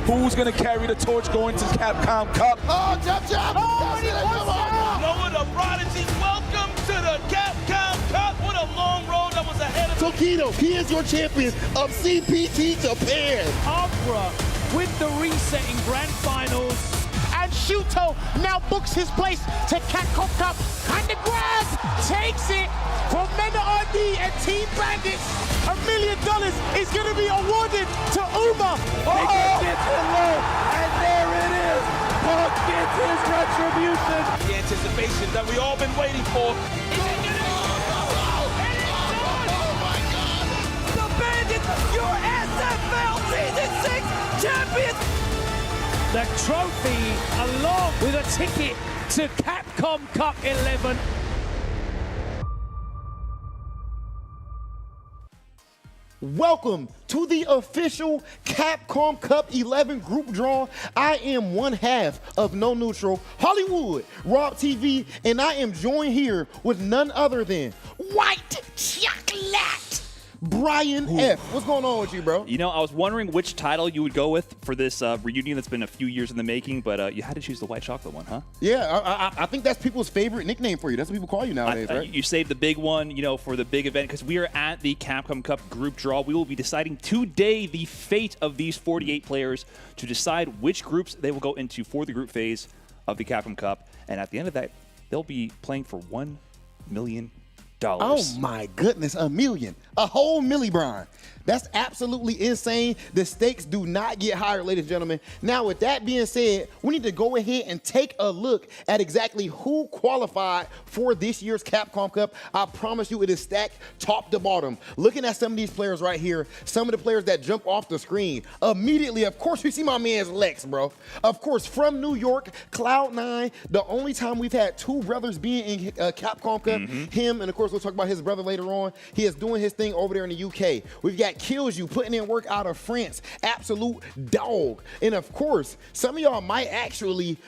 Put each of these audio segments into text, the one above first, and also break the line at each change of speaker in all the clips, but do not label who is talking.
Who's going to carry the torch going to Capcom Cup?
Oh, jump, jump!
Oh, and he wants out!
Noah the Prodigy, welcome to the Capcom Cup. What a long road that was ahead of
Tokido, he is your champion of CPT Japan.
Abra with the resetting grand finals. And Shuto now books his place to Capcom Cup. And the grab takes it from Mena RD and Team Bandits. $1 million is going to be awarded to Uma.
Gets it low, and there it is. Punk gets his retribution.
the anticipation that we all been waiting for.
The Bandits, your SFL Season 6 champions. The trophy along with a ticket to Capcom Cup 11.
Welcome to the official Capcom Cup 11 group draw. I am one half of No Neutral Hollywood, RobTV, and I am joined here with none other than White Chocolate Brian F. What's going on with you, bro?
You know, I was wondering which title you would go with for this reunion that's been a few years in the making, but you had to choose the white chocolate one, huh?
Yeah, I think that's people's favorite nickname for you. That's what people call you nowadays, right?
You saved the big one, you know, for the big event, because we are at the Capcom Cup group draw. We will be deciding today the fate of these 48 players to decide which groups they will go into for the group phase of the Capcom Cup. And at the end of that, they'll be playing for $1 million.
Oh my goodness, $1 million. A whole milli, Brian. That's absolutely insane. The stakes do not get higher, ladies and gentlemen. Now, with that being said, we need to go ahead and take a look at exactly who qualified for this year's Capcom Cup. I promise you it is stacked top to bottom. Looking at some of these players right here, some of the players that jump off the screen, immediately, of course, we see my man's Lex, bro. Of course, from New York, Cloud9, the only time we've had two brothers being in Capcom Cup, him, and of course, we'll talk about his brother later on. He is doing his thing over there in the UK. We've got Kills You putting in work out of France, absolute dog. And of course, some of y'all might actually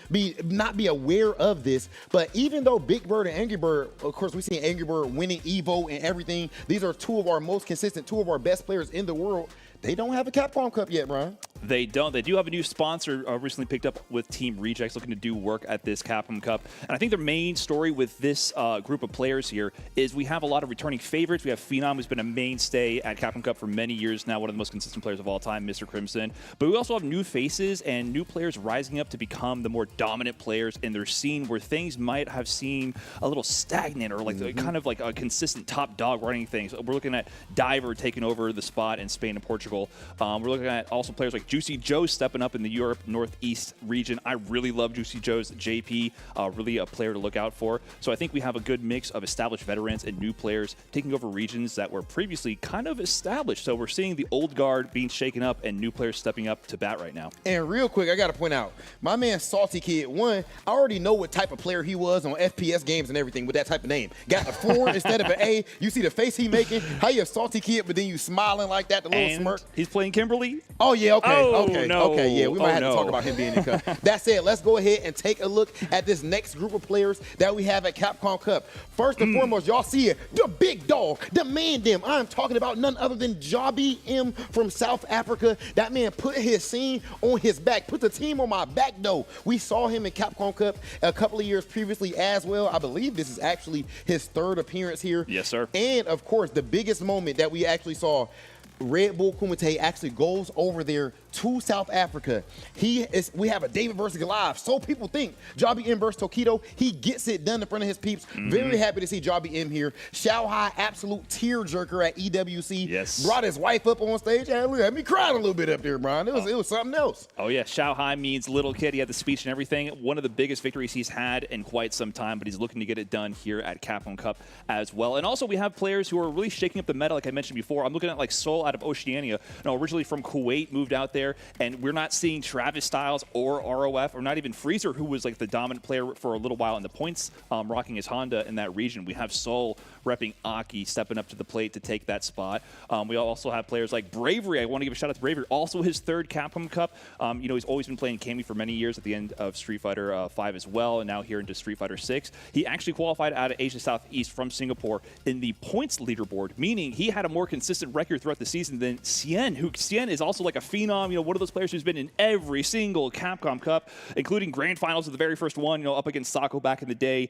not be aware of this, but even though Big Bird and Angry Bird, of course, we've seen Angry Bird winning Evo and everything. These are two of our most consistent, two of our best players in the world. They don't have a Capcom Cup yet, Brian.
They don't. They do have a new sponsor recently picked up with Team Rejects, looking to do work at this Capcom Cup. And I think their main story with this group of players here is we have a lot of returning favorites. We have Phenom, who's been a mainstay at Capcom Cup for many years now, one of the most consistent players of all time, Mr. Crimson. But we also have new faces and new players rising up to become the more dominant players in their scene, where things might have seemed a little stagnant or like kind of like a consistent top dog running things. We're looking at Diver taking over the spot in Spain and Portugal. We're looking at also players like Juicy Joe stepping up in the Europe Northeast region. I really love Juicy Joe's JP, really a player to look out for. So I think we have a good mix of established veterans and new players taking over regions that were previously kind of established. So we're seeing the old guard being shaken up and new players stepping up to bat right now.
And real quick, I got to point out, my man Salty Kid, one, I already know what type of player he was on FPS games and everything with that type of name. Got a 4 instead of an A. You see the face he making? How you a Salty Kid, but then you smiling like that, the little
And
smirk.
he's playing Kimberly.
Oh, yeah, okay, okay,
no.
okay, yeah, we might have to
no.
talk about him being in Cup. That said, let's go ahead and take a look at this next group of players that we have at Capcom Cup. First and foremost, y'all see it, the big dog, the man them. I'm talking about none other than Jobby M from South Africa. That man put his scene on his back, put the team on my back, though. We saw him in Capcom Cup a couple of years previously as well. I believe this is actually his 3rd appearance here.
Yes, sir.
And, of course, the biggest moment that we actually saw, Red Bull Kumite actually goes over there to South Africa. We have a David versus Goliath. So people think Jobby M versus Tokido. He gets it done in front of his peeps. Very happy to see Jobby M here. Xiao Hai, absolute tearjerker at EWC.
Yes.
Brought his wife up on stage. And look at me crying a little bit up there, Brian. It was something else.
Oh, yeah. Xiao Hai means little kid. He had the speech and everything. One of the biggest victories he's had in quite some time, but he's looking to get it done here at Capcom Cup as well. And also, we have players who are really shaking up the meta, like I mentioned before. I'm looking at like Soul out of Oceania. Originally from Kuwait, moved out there, and we're not seeing Travis Styles or ROF, or not even Freezer, who was like the dominant player for a little while in the points, rocking his Honda in that region. We have Soul repping Aki, stepping up to the plate to take that spot. We also have players like Bravery. I want to give a shout out to Bravery. Also his 3rd Capcom Cup. You know, he's always been playing Kami for many years at the end of Street Fighter 5 as well, and now here into Street Fighter 6. He actually qualified out of Asia Southeast from Singapore in the points leaderboard, meaning he had a more consistent record throughout the season than Cien, who Cien is also like a phenom, one of those players who's been in every single Capcom Cup, including grand finals of the very first one, up against Sako back in the day.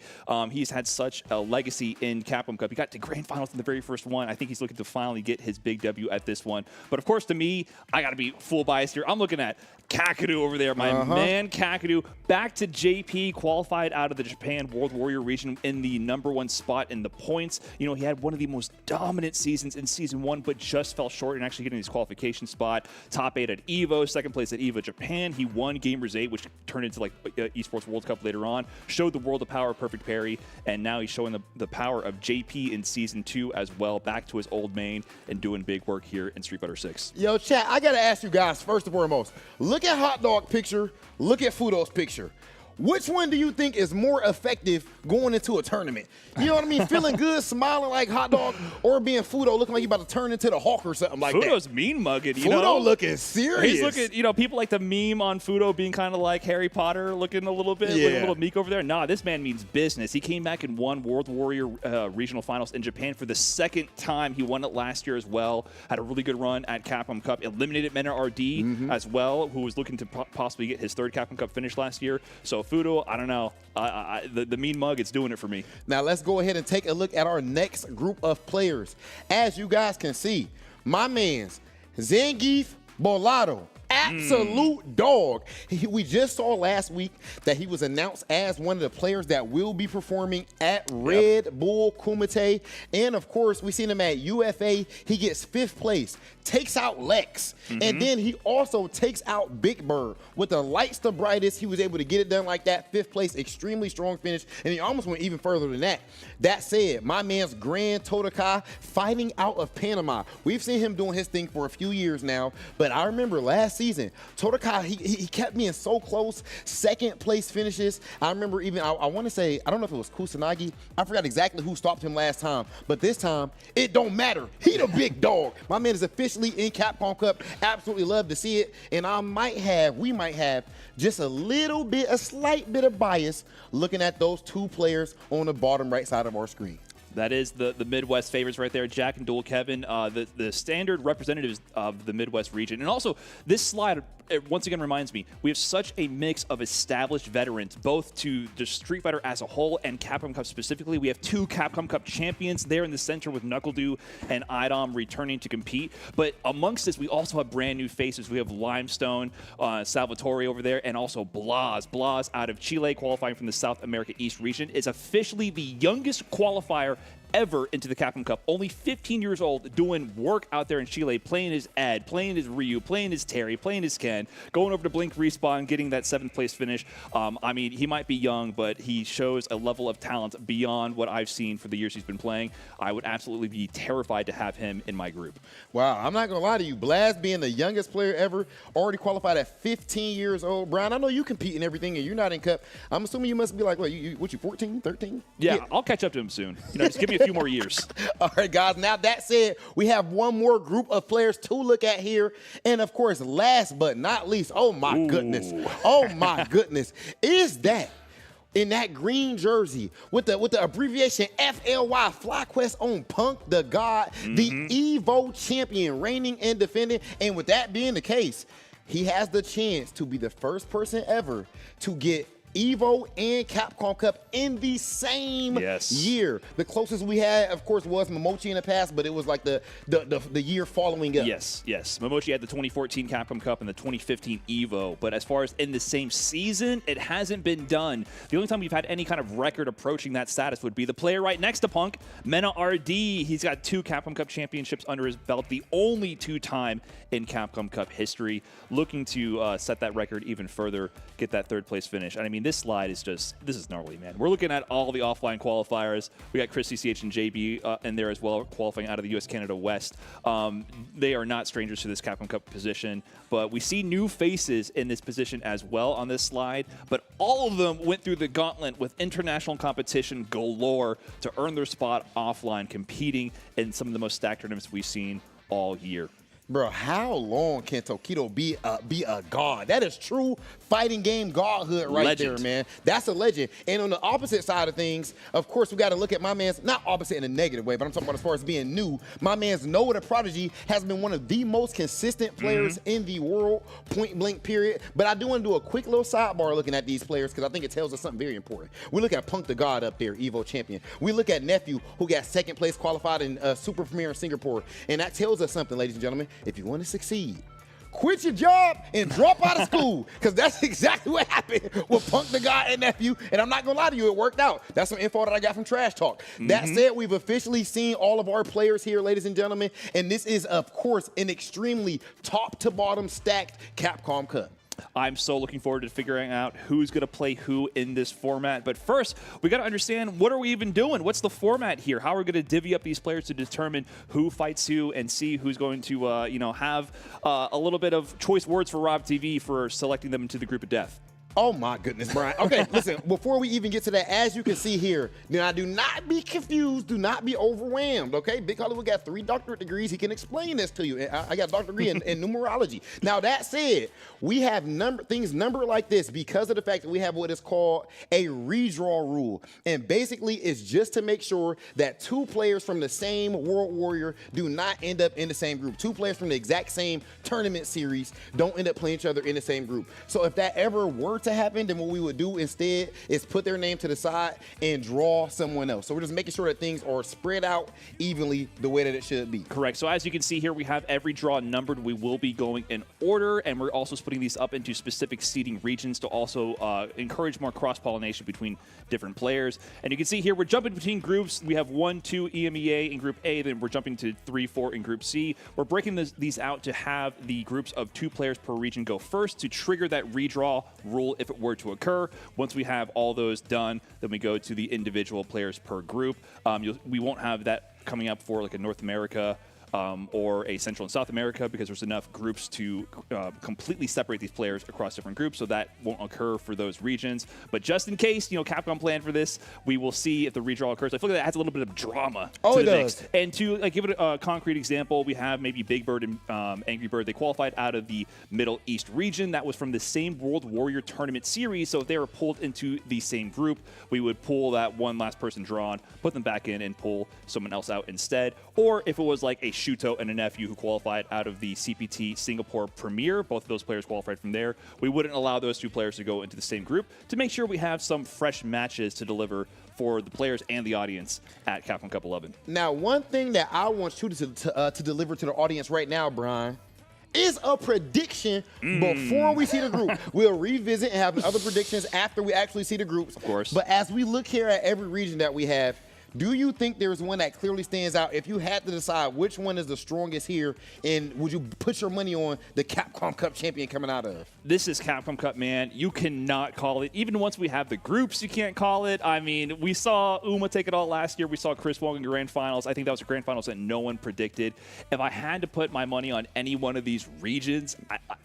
He's had such a legacy in Capcom Cup. He got to grand finals in the very first one. I think he's looking to finally get his big W at this one. But of course, to me, I got to be full biased here. I'm looking at Kakadu over there, my man Kakadu, back to JP, qualified out of the Japan World Warrior region in the #1 spot in the points. He had one of the most dominant seasons in Season 1, but just fell short in actually getting his qualification spot. Top 8 at EVO, second place at EVO Japan. He won Gamers 8, which turned into Esports World Cup later on. Showed the world the power of perfect parry, and now he's showing the power of JP in Season 2 as well, back to his old main and doing big work here in Street Fighter 6.
Yo, chat, I got to ask you guys, first and foremost, look at Hot Dog picture, look at Fudo's picture. Which one do you think is more effective going into a tournament? You know what I mean? Feeling good, smiling like Hot Dog, or being Fudo looking like you about to turn into the Hawk or something like that?
Fudo's mean mugging,
Fudo looking serious.
He's looking, people like the meme on Fudo being kind of like Harry Potter looking a little bit, looking a little meek over there. Nah, this man means business. He came back and won World Warrior regional finals in Japan for the second time. He won it last year as well. Had a really good run at Capcom Cup. Eliminated Mena RD as well, who was looking to possibly get his third Capcom Cup finish last year. So Fudo, I don't know. The mean mug, it's doing it for me.
Now let's go ahead and take a look at our next group of players. As you guys can see, my man's Zangief Bolado. Absolute dog. We just saw last week that he was announced as one of the players that will be performing at Red Bull Kumite. And of course, we seen him at UFA. He gets 5th place, takes out Lex, and then he also takes out Big Bird. With the lights the brightest, he was able to get it done like that. 5th place, extremely strong finish, and he almost went even further than that. That said, my man's Grand Totokai fighting out of Panama. We've seen him doing his thing for a few years now, but I remember last season, Totokai, he kept being so close. 2nd place finishes. I remember even, I want to say, I don't know if it was Kusanagi. I forgot exactly who stopped him last time, but this time, it don't matter. He the big dog. My man is officially in Capcom Cup. Absolutely love to see it. And we might have just a slight bit of bias looking at those 2 players on the bottom right side of our screen.
That is the Midwest favorites right there, Jack and Dual Kevin, the standard representatives of the Midwest region. And also, this slide, it once again reminds me, we have such a mix of established veterans, both to the Street Fighter as a whole and Capcom Cup specifically. We have 2 Capcom Cup champions there in the center with NuckleDoo and Idom returning to compete. But amongst this, we also have brand new faces. We have Limestone, Salvatore over there, and also Blas. Blas out of Chile, qualifying from the South America East region, is officially the youngest qualifier ever into the Capcom Cup. Only 15 years old, doing work out there in Chile, playing his Ed, playing his Ryu, playing his Terry, playing his Ken, going over to Blink Respawn, getting that 7th place finish. I mean, he might be young, but he shows a level of talent beyond what I've seen for the years he's been playing. I would absolutely be terrified to have him in my group.
Wow, I'm not going to lie to you. Blas being the youngest player ever, already qualified at 15 years old. Brian, I know you compete in everything, and you're not in Cup. I'm assuming you must be like, what, you 14, 13?
Yeah, I'll catch up to him soon. Just give me a few more years.
All right, guys. Now, that said, we have one more group of players to look at here. And, of course, last but not least, oh, my goodness. Oh, my goodness. Is that in that green jersey with the abbreviation FLY, FlyQuest on Punk the God, the EVO champion, reigning and defending. And with that being the case, he has the chance to be the first person ever to get EVO and Capcom Cup in the same year. The closest we had, of course, was Momochi in the past, but it was like the year following up.
Yes. Momochi had the 2014 Capcom Cup and the 2015 EVO, but as far as in the same season, it hasn't been done. The only time we've had any kind of record approaching that status would be the player right next to Punk, Mena RD. He's got 2 Capcom Cup championships under his belt, the only 2-time in Capcom Cup history, looking to set that record even further, get that 3rd place finish. And I mean, this slide is this is gnarly, man. We're looking at all the offline qualifiers. We got Chris CCH and JB in there as well, qualifying out of the US Canada West. They are not strangers to this Capcom Cup position, but we see new faces in this position as well on this slide, but all of them went through the gauntlet with international competition galore to earn their spot offline, competing in some of the most stacked tournaments we've seen all year.
Bro, how long can Tokido be a god? That is true fighting game godhood right there, man. That's a legend. And on the opposite side of things, of course, we got to look at my man's, not opposite in a negative way, but I'm talking about as far as being new. My man's Noah the Prodigy has been one of the most consistent players in the world, point blank period. But I do want to do a quick little sidebar looking at these players because I think it tells us something very important. We look at Punk the God up there, Evo champion. We look at Nephew, who got second place qualified in Super Premier in Singapore. And that tells us something, ladies and gentlemen. If you want to succeed, quit your job and drop out of school, because that's exactly what happened with Punk the God and Nephew. And I'm not going to lie to you, it worked out. That's some info that I got from Trash Talk. That said, we've officially seen all of our players here, ladies and gentlemen. And this is, of course, an extremely top to bottom stacked Capcom Cup.
I'm so looking forward to figuring out who's going to play who in this format. But first, we got to understand, what are we even doing? What's the format here? How are we going to divvy up these players to determine who fights who and see who's going to, have a little bit of choice words for RobTV for selecting them into the group of death?
Oh my goodness, Brian. Okay, listen, before we even get to that, as you can see here, now do not be confused, do not be overwhelmed, okay? Big Hollywood got 3 doctorate degrees. He can explain this to you. I got a doctorate degree in numerology. Now, that said, we have things numbered like this because of the fact that we have what is called a redraw rule. And basically, it's just to make sure that 2 players from the same World Warrior do not end up in the same group. 2 players from the exact same tournament series don't end up playing each other in the same group. So if that ever were to happen, then what we would do instead is put their name to the side and draw someone else. So we're just making sure that things are spread out evenly the way that it should be.
Correct. So as you can see here, we have every draw numbered. We will be going in order, and we're also splitting these up into specific seeding regions to also encourage more cross-pollination between different players. And you can see here, we're jumping between groups. We have 1, 2 EMEA in Group A, then we're jumping to 3, 4 in Group C. We're breaking these out to have the groups of 2 players per region go first to trigger that redraw rule if it were to occur. Once we have all those done, then we go to the individual players per group. We won't have that coming up for like a North America or a Central and South America, because there's enough groups to completely separate these players across different groups, so that won't occur for those regions. But just in case, Capcom planned for this, we will see if the redraw occurs. I feel like that adds a little bit of drama to the mix. And to give it a concrete example, we have maybe Big Bird and Angry Bird. They qualified out of the Middle East region. That was from the same World Warrior Tournament series, so if they were pulled into the same group, we would pull that one last person drawn, put them back in, and pull someone else out instead. Or if it was like a Shuto and a Nephew who qualified out of the CPT Singapore Premier, both of those players qualified from there, we wouldn't allow those 2 players to go into the same group to make sure we have some fresh matches to deliver for the players and the audience at Capcom Cup 11.
Now, one thing that I want you to deliver to the audience right now, Brian, is a prediction before we see the group. We'll revisit and have other predictions after we actually see the groups. Of
course.
But as we look here at every region that we have, do you think there's one that clearly stands out? If you had to decide which one is the strongest here, and would you put your money on the Capcom Cup champion coming out of?
This is Capcom Cup, man. You cannot call it. Even once we have the groups, you can't call it. I mean, we saw Uma take it all last year. We saw Chris Wong in Grand Finals. I think that was a Grand Finals that no one predicted. If I had to put my money on any one of these regions,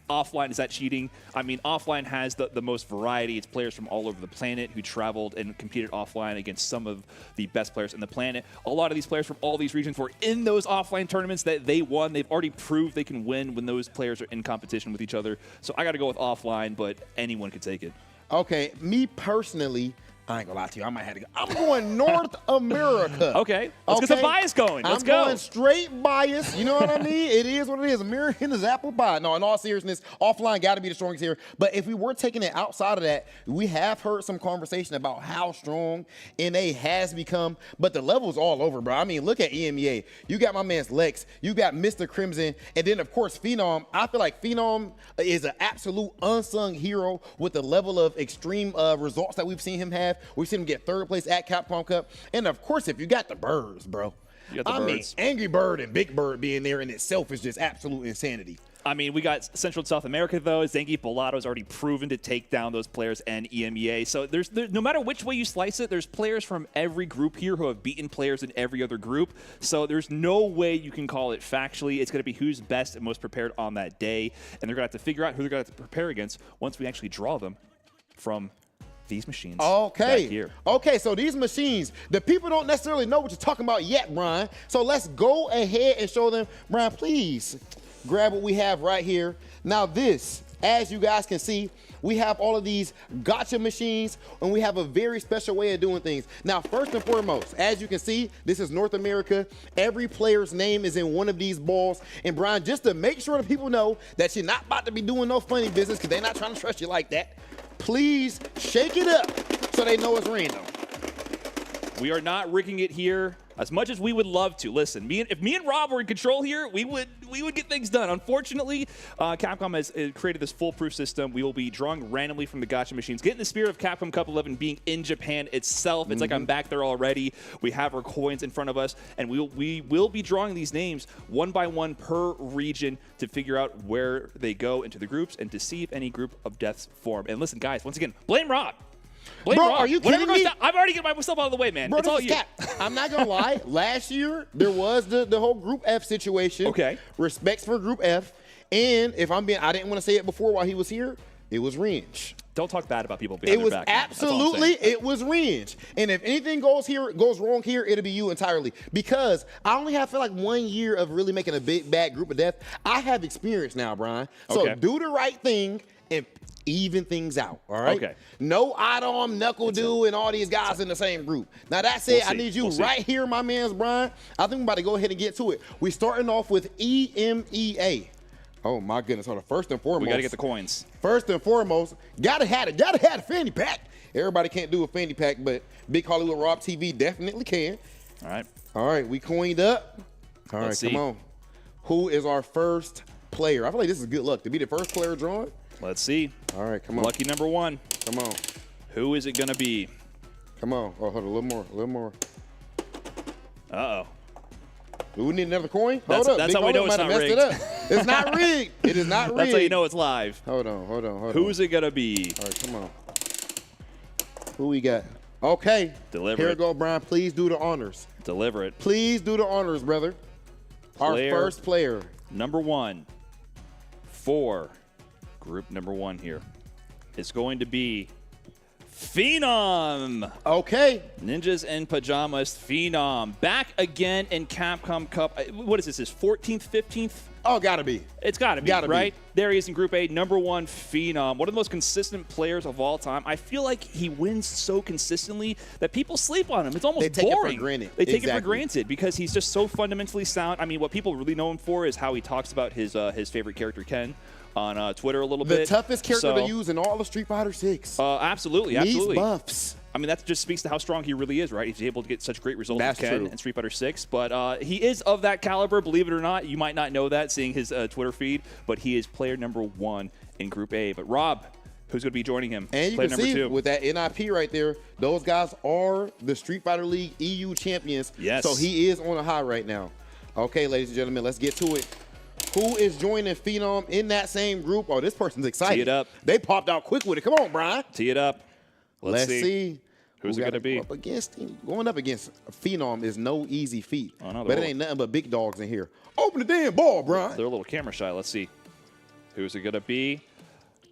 offline, is that cheating? I mean, offline has the most variety. It's players from all over the planet who traveled and competed offline against some of the best players in the planet. A lot of these players from all these regions were in those offline tournaments that they won. They've already proved they can win when those players are in competition with each other. So I got to go with offline, but anyone could take it.
Okay, me personally, I ain't gonna lie to you, I might have to go. I'm going North America.
Okay, let's get some bias going. Let's
I'm
go.
Going straight bias. You know what I mean? It is what it is. American is apple pie. No, in all seriousness, offline got to be the strongest here. But if we were taking it outside of that, we have heard some conversation about how strong NA has become. But the level's all over, bro. I mean, look at EMEA. You got my man's Lex. You got Mr. Crimson. And then, of course, Phenom. I feel like Phenom is an absolute unsung hero with the level of extreme results that we've seen him have. We've seen him get 3rd place at Capcom Cup. And, of course, if you got the birds, bro.
You got the birds.
Mean, Angry Bird and Big Bird being there in itself is just absolute insanity.
I mean, we got Central and South America, though. Zengi Bolato's already proven to take down those players and EMEA. So there's no matter which way you slice it, there's players from every group here who have beaten players in every other group. So there's no way you can call it factually. It's going to be who's best and most prepared on that day. And they're going to have to figure out who they're going to have to prepare against once we actually draw them from these machines.
Okay.
Back here.
Okay, so these machines, the people don't necessarily know what you're talking about yet, Brian. So let's go ahead and show them. Brian, please grab what we have right here. Now this, as you guys can see, we have all of these gotcha machines, and we have a very special way of doing things. Now, first and foremost, as you can see, this is North America. Every player's name is in one of these balls. And Brian, just to make sure that people know that you're not about to be doing no funny business because they're not trying to trust you like that, please shake it up so they know it's random.
We are not rigging it here as much as we would love to. Listen, if me and Rob were in control here, we would get things done. Unfortunately, Capcom has created this foolproof system. We will be drawing randomly from the gotcha machines. Get in the spirit of Capcom Cup 11 being in Japan itself. It's like I'm back there already. We have our coins in front of us, and we will be drawing these names one by one per region to figure out where they go into the groups and to see if any group of deaths form. And listen, guys, once again, blame Rob. Bro,
are you kidding me?
I've already got myself out of the way, man.
Bro,
it's all you.
I'm not gonna lie. Last year there was the whole Group F situation.
Okay.
Respects for Group F, and if I'm being, I didn't want to say it before while he was here. It was Rynge.
Don't talk bad about people behind
It
their
was
back.
absolutely, it was Rynge. And if anything goes wrong here, it'll be you entirely. Because I only have, feel like 1 year of really making a big bad group of death. I have experience now, Brian. So
Okay.
do the right thing and even things out, all right?
Okay.
No Adam, Knuckle Dew, and all these guys in the same group. Now that said, I need you right here, my man's Brian. I think we're about to go ahead and get to it. We're starting off with EMEA. Oh my goodness! Hold on. First and foremost,
We got to get the coins.
First and foremost, gotta have a fanny pack. Everybody can't do a fanny pack, but Big Hollywood RobTV definitely can.
All right.
We coined up. All right,
Let's
come
see.
on. Who is our first player? I feel like this is good luck to be the first player drawn.
Let's see.
All right, come on.
Lucky number one.
Come on.
Who is it going to be?
Come on. Oh, hold on, a little more.
Uh-oh.
Do we need another coin?
That's
Hold up.
how
Big
we know
Hollywood
it's
might
not
have messed it
rigged.
up. It's not rigged. It is not rigged.
That's how you know it's live.
Hold on.
Who's it going to be?
All right, come on. Who we got? Okay.
Deliver
Here
it.
we go, Brian. Please do the honors.
Deliver it.
Please do the honors, brother. Our first player.
Number one for group number one here. It's going to be Phenom.
Okay.
Ninjas in Pajamas, Phenom. Back again in Capcom Cup. What is this, his 14th, 15th?
Oh, gotta be.
It's got to be, right? There he is in Group A, number one, Phenom. One of the most consistent players of all time. I feel like he wins so consistently that people sleep on him. It's almost
They take it for
boring.
granted.
They take it for
Exactly.
granted because he's just so fundamentally sound. I mean, what people really know him for is how he talks about his favorite character, Ken, on Twitter a little bit.
The toughest character
So,
to use in all of Street Fighter 6.
Absolutely.
Needs buffs.
I mean, that just speaks to how strong he really is, right? He's able to get such great results
That's
with Ken
true.
and Street Fighter 6. But he is of that caliber, believe it or not. You might not know that seeing his Twitter feed, but he is player number one in Group A. But Rob, who's going to be joining him?
And you
player
can
number
see
two.
with that NIP right there, those guys are the Street Fighter League EU champions.
Yes.
So he is on a high right now. Okay, ladies and gentlemen, let's get to it. Who is joining Phenom in that same group? Oh, this person's excited.
Tee it up.
They popped out quick with it. Come on, Brian.
Tee it up.
Let's see.
Who's
Who
it
gotta
going to be?
go up against him? Going up against Phenom is no easy feat.
Oh, no,
but it
they're
ain't nothing but big dogs in here. Open the damn ball, Brian.
They're a little camera shy. Let's see. Who's it going to be?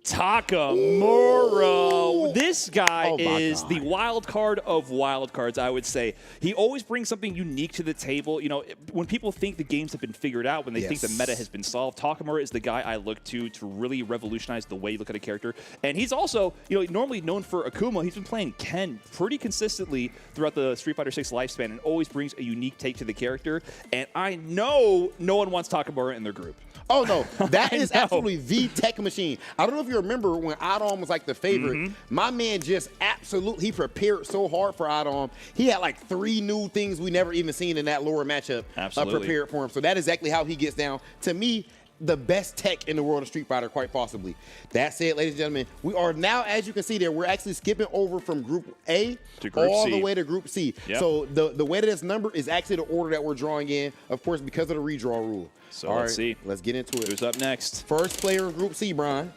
Takamura. This guy is the wild card of wild cards, I would say. He always brings something unique to the table. You know, when people think the games have been figured out, when they think the meta has been solved, Takamura is the guy I look to really revolutionize the way you look at a character. And he's also, you know, normally known for Akuma. He's been playing Ken pretty consistently throughout the Street Fighter 6 lifespan and always brings a unique take to the character. And I know no one wants Takamura in their group.
Oh, no. That is
know.
absolutely the tech machine. I don't know if you remember when Adam was like the favorite.
Mm-hmm.
My man just absolutely, he prepared so hard for Adam. He had like 3 new things we never even seen in that lower matchup prepared for him. So that is exactly how he gets down. To me, the best tech in the world of Street Fighter, quite possibly. That said, ladies and gentlemen, we are now, as you can see there, we're actually skipping over from Group A
to Group
all
C.
the way to Group C.
Yep.
So the way that it's numbered is actually the order that we're drawing in, of course, because of the redraw rule.
So
all
let's
right,
see.
Let's get into it.
Who's up next?
First player in Group C, Brian.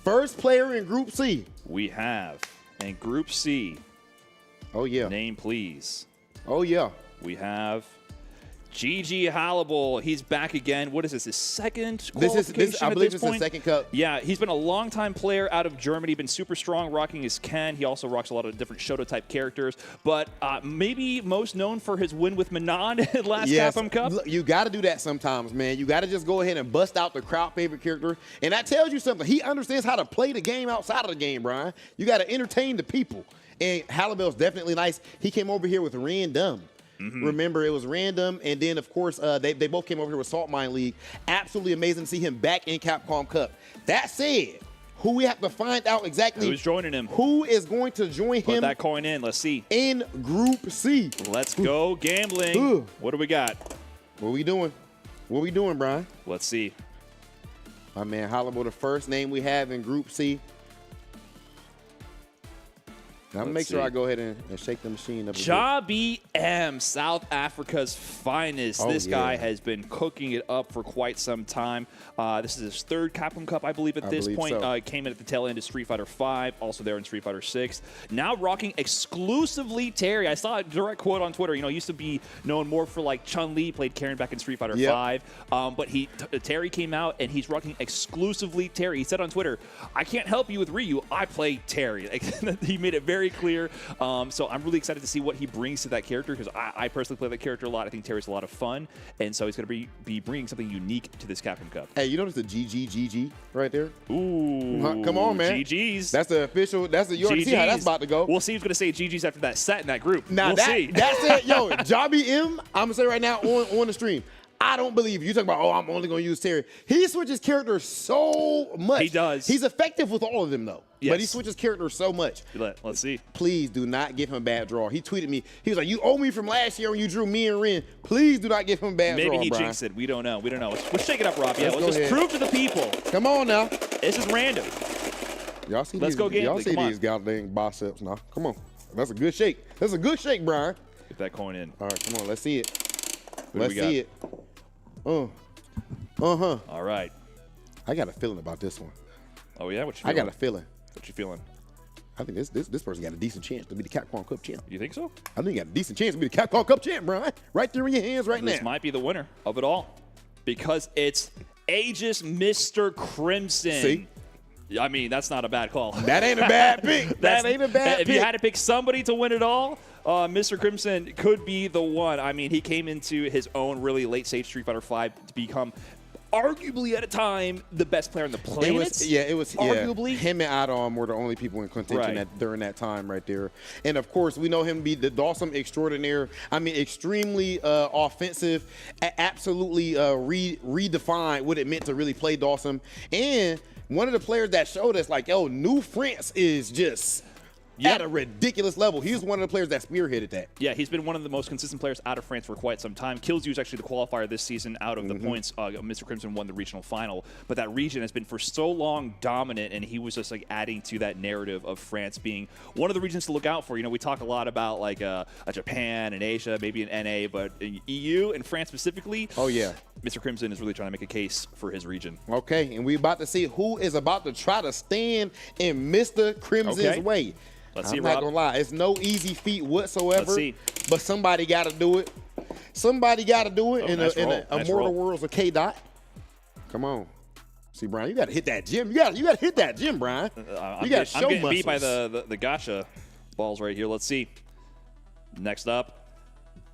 First player in Group C.
We have in Group C.
Oh, yeah.
Name, please.
Oh, yeah.
We have GG Hallible, he's back again. What is this? His second
This
qualification
I believe
at this
it's
point?
his second cup.
Yeah, he's been a longtime player out of Germany, been super strong, rocking his Ken. He also rocks a lot of different Shoto-type characters, but maybe most known for his win with Manon at last Capcom Cup.
Look, you got to do that sometimes, man. You got to just go ahead and bust out the crowd favorite character, and that tells you something. He understands how to play the game outside of the game, Brian. You got to entertain the people, and Hallible's definitely nice. He came over here with Random. Remember, it was Random, and then, of course, they both came over here with Salt Mine League. Absolutely amazing to see him back in Capcom Cup. That said, who we have to find out exactly
who's joining him.
Who is going to join
Put
him
that coin in. Let's see.
in Group C.
Let's go gambling. What do we got?
What we doing? What we doing, Brian?
Let's see.
My man Hallible, the first name we have in Group C. Now, I'm going to make sure I go ahead and shake the machine up a bit.
Jabi M, South Africa's finest.
Oh,
This
yeah.
guy has been cooking it up for quite some time. This is his third Capcom Cup, I believe, at this
believe
point.
so.
Came in at the tail end of Street Fighter V, also there in Street Fighter VI. Now rocking exclusively Terry. I saw a direct quote on Twitter. You know, he used to be known more for like Chun-Li, played Karen back in Street Fighter V. But Terry came out and he's rocking exclusively Terry. He said on Twitter, "I can't help you with Ryu. I play Terry." Like, he made it very clear. So I'm really excited to see what he brings to that character because I personally play that character a lot. I think Terry's a lot of fun, and so he's going to be bringing something unique to this Capcom Cup.
Hey, you notice the GG right there?
Ooh,
Come on, man.
GG's.
That's the official. You already see how that's about to go.
We'll see who's going to say GG's after that set in that group.
Now
we'll see.
that's it. Yo, Jabi M, I'm going to say right now on the stream, I don't believe you talk about, I'm only going to use Terry. He switches characters so much.
He does.
He's effective with all of them, though.
Yes.
But he switches characters so much.
Let's see.
Please do not give him a bad draw. He tweeted me. He was like, "You owe me from last year when you drew me and Rynge. Please do not give him a bad draw,
Maybe he
Brian."
jinxed it. We don't know. Let's shake it up, Rob. Yeah,
Let's
let's
go
just
ahead.
prove to the people.
Come on now.
This is random.
Y'all see
Let's
these,
go gambling.
Y'all see
Come on.
these goddamn biceps now. Come on. That's a good shake. That's a good shake, Brian.
Get that coin in.
All right, come on. Let's see it.
What do
Let's
we got?
see it.
All right.
I got a feeling about this one.
Oh, yeah? What you
I
feeling?
got a feeling.
What you feeling?
I think this person got a decent chance to be the Capcom Cup champ.
You think so?
I think he got a decent chance to be the Capcom Cup champ, Brian. Right there in your hands right now.
This might be the winner of it all because it's Aegis Mr. Crimson.
See?
I mean, that's not a bad call.
That ain't a bad pick. That ain't a bad
If
pick.
you had to pick somebody to win it all, Mr. Crimson could be the one. I mean, he came into his own really late-stage Street Fighter V to become arguably at a time the best player on the planet.
It was
arguably.
Him and Adam were the only people in contention
Right.
during that time right there. And of course, we know him to be the Dawson extraordinaire. I mean, extremely offensive, absolutely redefined what it meant to really play Dawson. And one of the players that showed us like, yo, New France is just at a ridiculous level. He was one of the players that spearheaded that.
Yeah, he's been one of the most consistent players out of France for quite some time. Kills you is actually the qualifier this season out of the points. Mr. Crimson won the regional final, but that region has been for so long dominant, and he was just like adding to that narrative of France being one of the regions to look out for. You know, we talk a lot about like Japan and Asia, maybe in NA, but in EU and France specifically.
Oh, yeah.
Mr. Crimson is really trying to make a case for his region.
Okay, and we about to see who is about to try to stand in Mr. Crimson's way.
Let's see,
I'm not
Rob.
gonna lie, it's no easy feat whatsoever.
Let's see.
But somebody got to do it. Somebody got to do it
Oh,
in
nice
a
roll. Nice
Immortal
roll.
Worlds of K-Dot. Come on. See, Brian, you got to hit that gym. You got to hit that gym, Brian.
I'm
You got to
I'm
show
getting beat by
muscles.
the gacha balls right here. Let's see. Next up,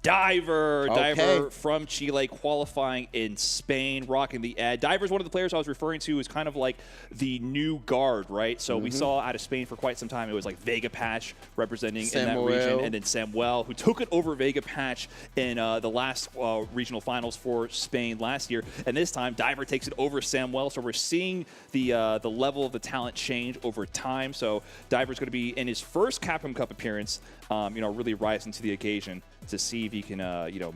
Diver.
Okay.
Diver from Chile, qualifying in Spain, rocking the ad. Diver's one of the players I was referring to as kind of like the new guard, right? So we saw out of Spain for quite some time, it was like Vega Patch representing in that region,
Samuel.
and then Samuel, who took it over Vega Patch in the last regional finals for Spain last year. And this time, Diver takes it over Samuel. So we're seeing the level of the talent change over time. So Diver's going to be in his first Capcom Cup appearance, really rising to the occasion to see if he can,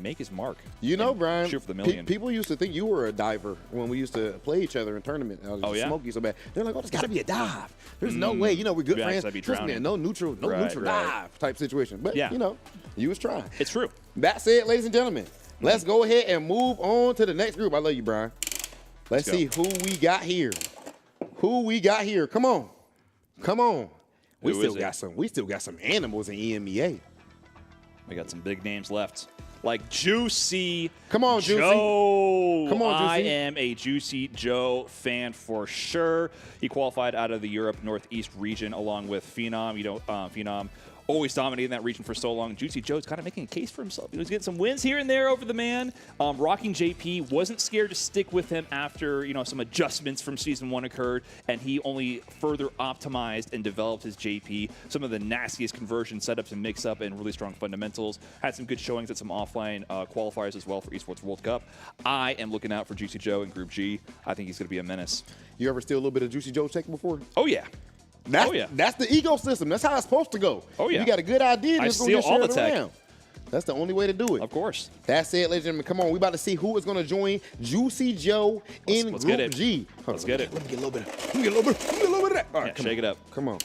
make his mark.
You know, Brian,
shoot for the million.
people used to think you were a diver when we used to play each other in tournament. I was
Oh, yeah?
smoke you so bad. They're like, oh, there's got to be a dive. There's no way. You know, we're good
Yeah, 'cause
friends.
I'd be
Trust me,
drowning.
no neutral
Right.
dive type situation. But,
Yeah.
you was trying.
It's true.
That said, ladies and gentlemen, let's go ahead and move on to the next group. I love you, Brian. Let's
go.
see who we got here. Come on. We
Who
still
is it?
got some animals in EMEA.
We got some big names left. like Juicy
Come on, Juicy.
Joe.
Come on,
I
Juicy.
am a Juicy Joe fan for sure. He qualified out of the Europe Northeast region along with Phenom. Phenom always dominating that region for so long. Juicy Joe's kind of making a case for himself. He was getting some wins here and there over the man. Rocking JP wasn't scared to stick with him after some adjustments from Season 1 occurred, and he only further optimized and developed his JP. Some of the nastiest conversion setups and mix-up and really strong fundamentals. Had some good showings at some offline qualifiers as well for Esports World Cup. I am looking out for Juicy Joe in Group G. I think he's going to be a menace.
You ever steal a little bit of Juicy Joe check before?
Oh, yeah.
That's the ecosystem. That's how it's supposed to go.
Oh, yeah.
You got a good idea,
I
just
steal all the
it
tech.
around. That's the only way to do it.
Of course.
That's it, ladies and gentlemen. Come on, we about to see who is going to join Juicy Joe in
let's get
Group
it.
G.
Let's get it.
Let me get a little bit. Let me get a little bit. Let me get a little bit of that. All right,
Yeah, shake it up.
Come on.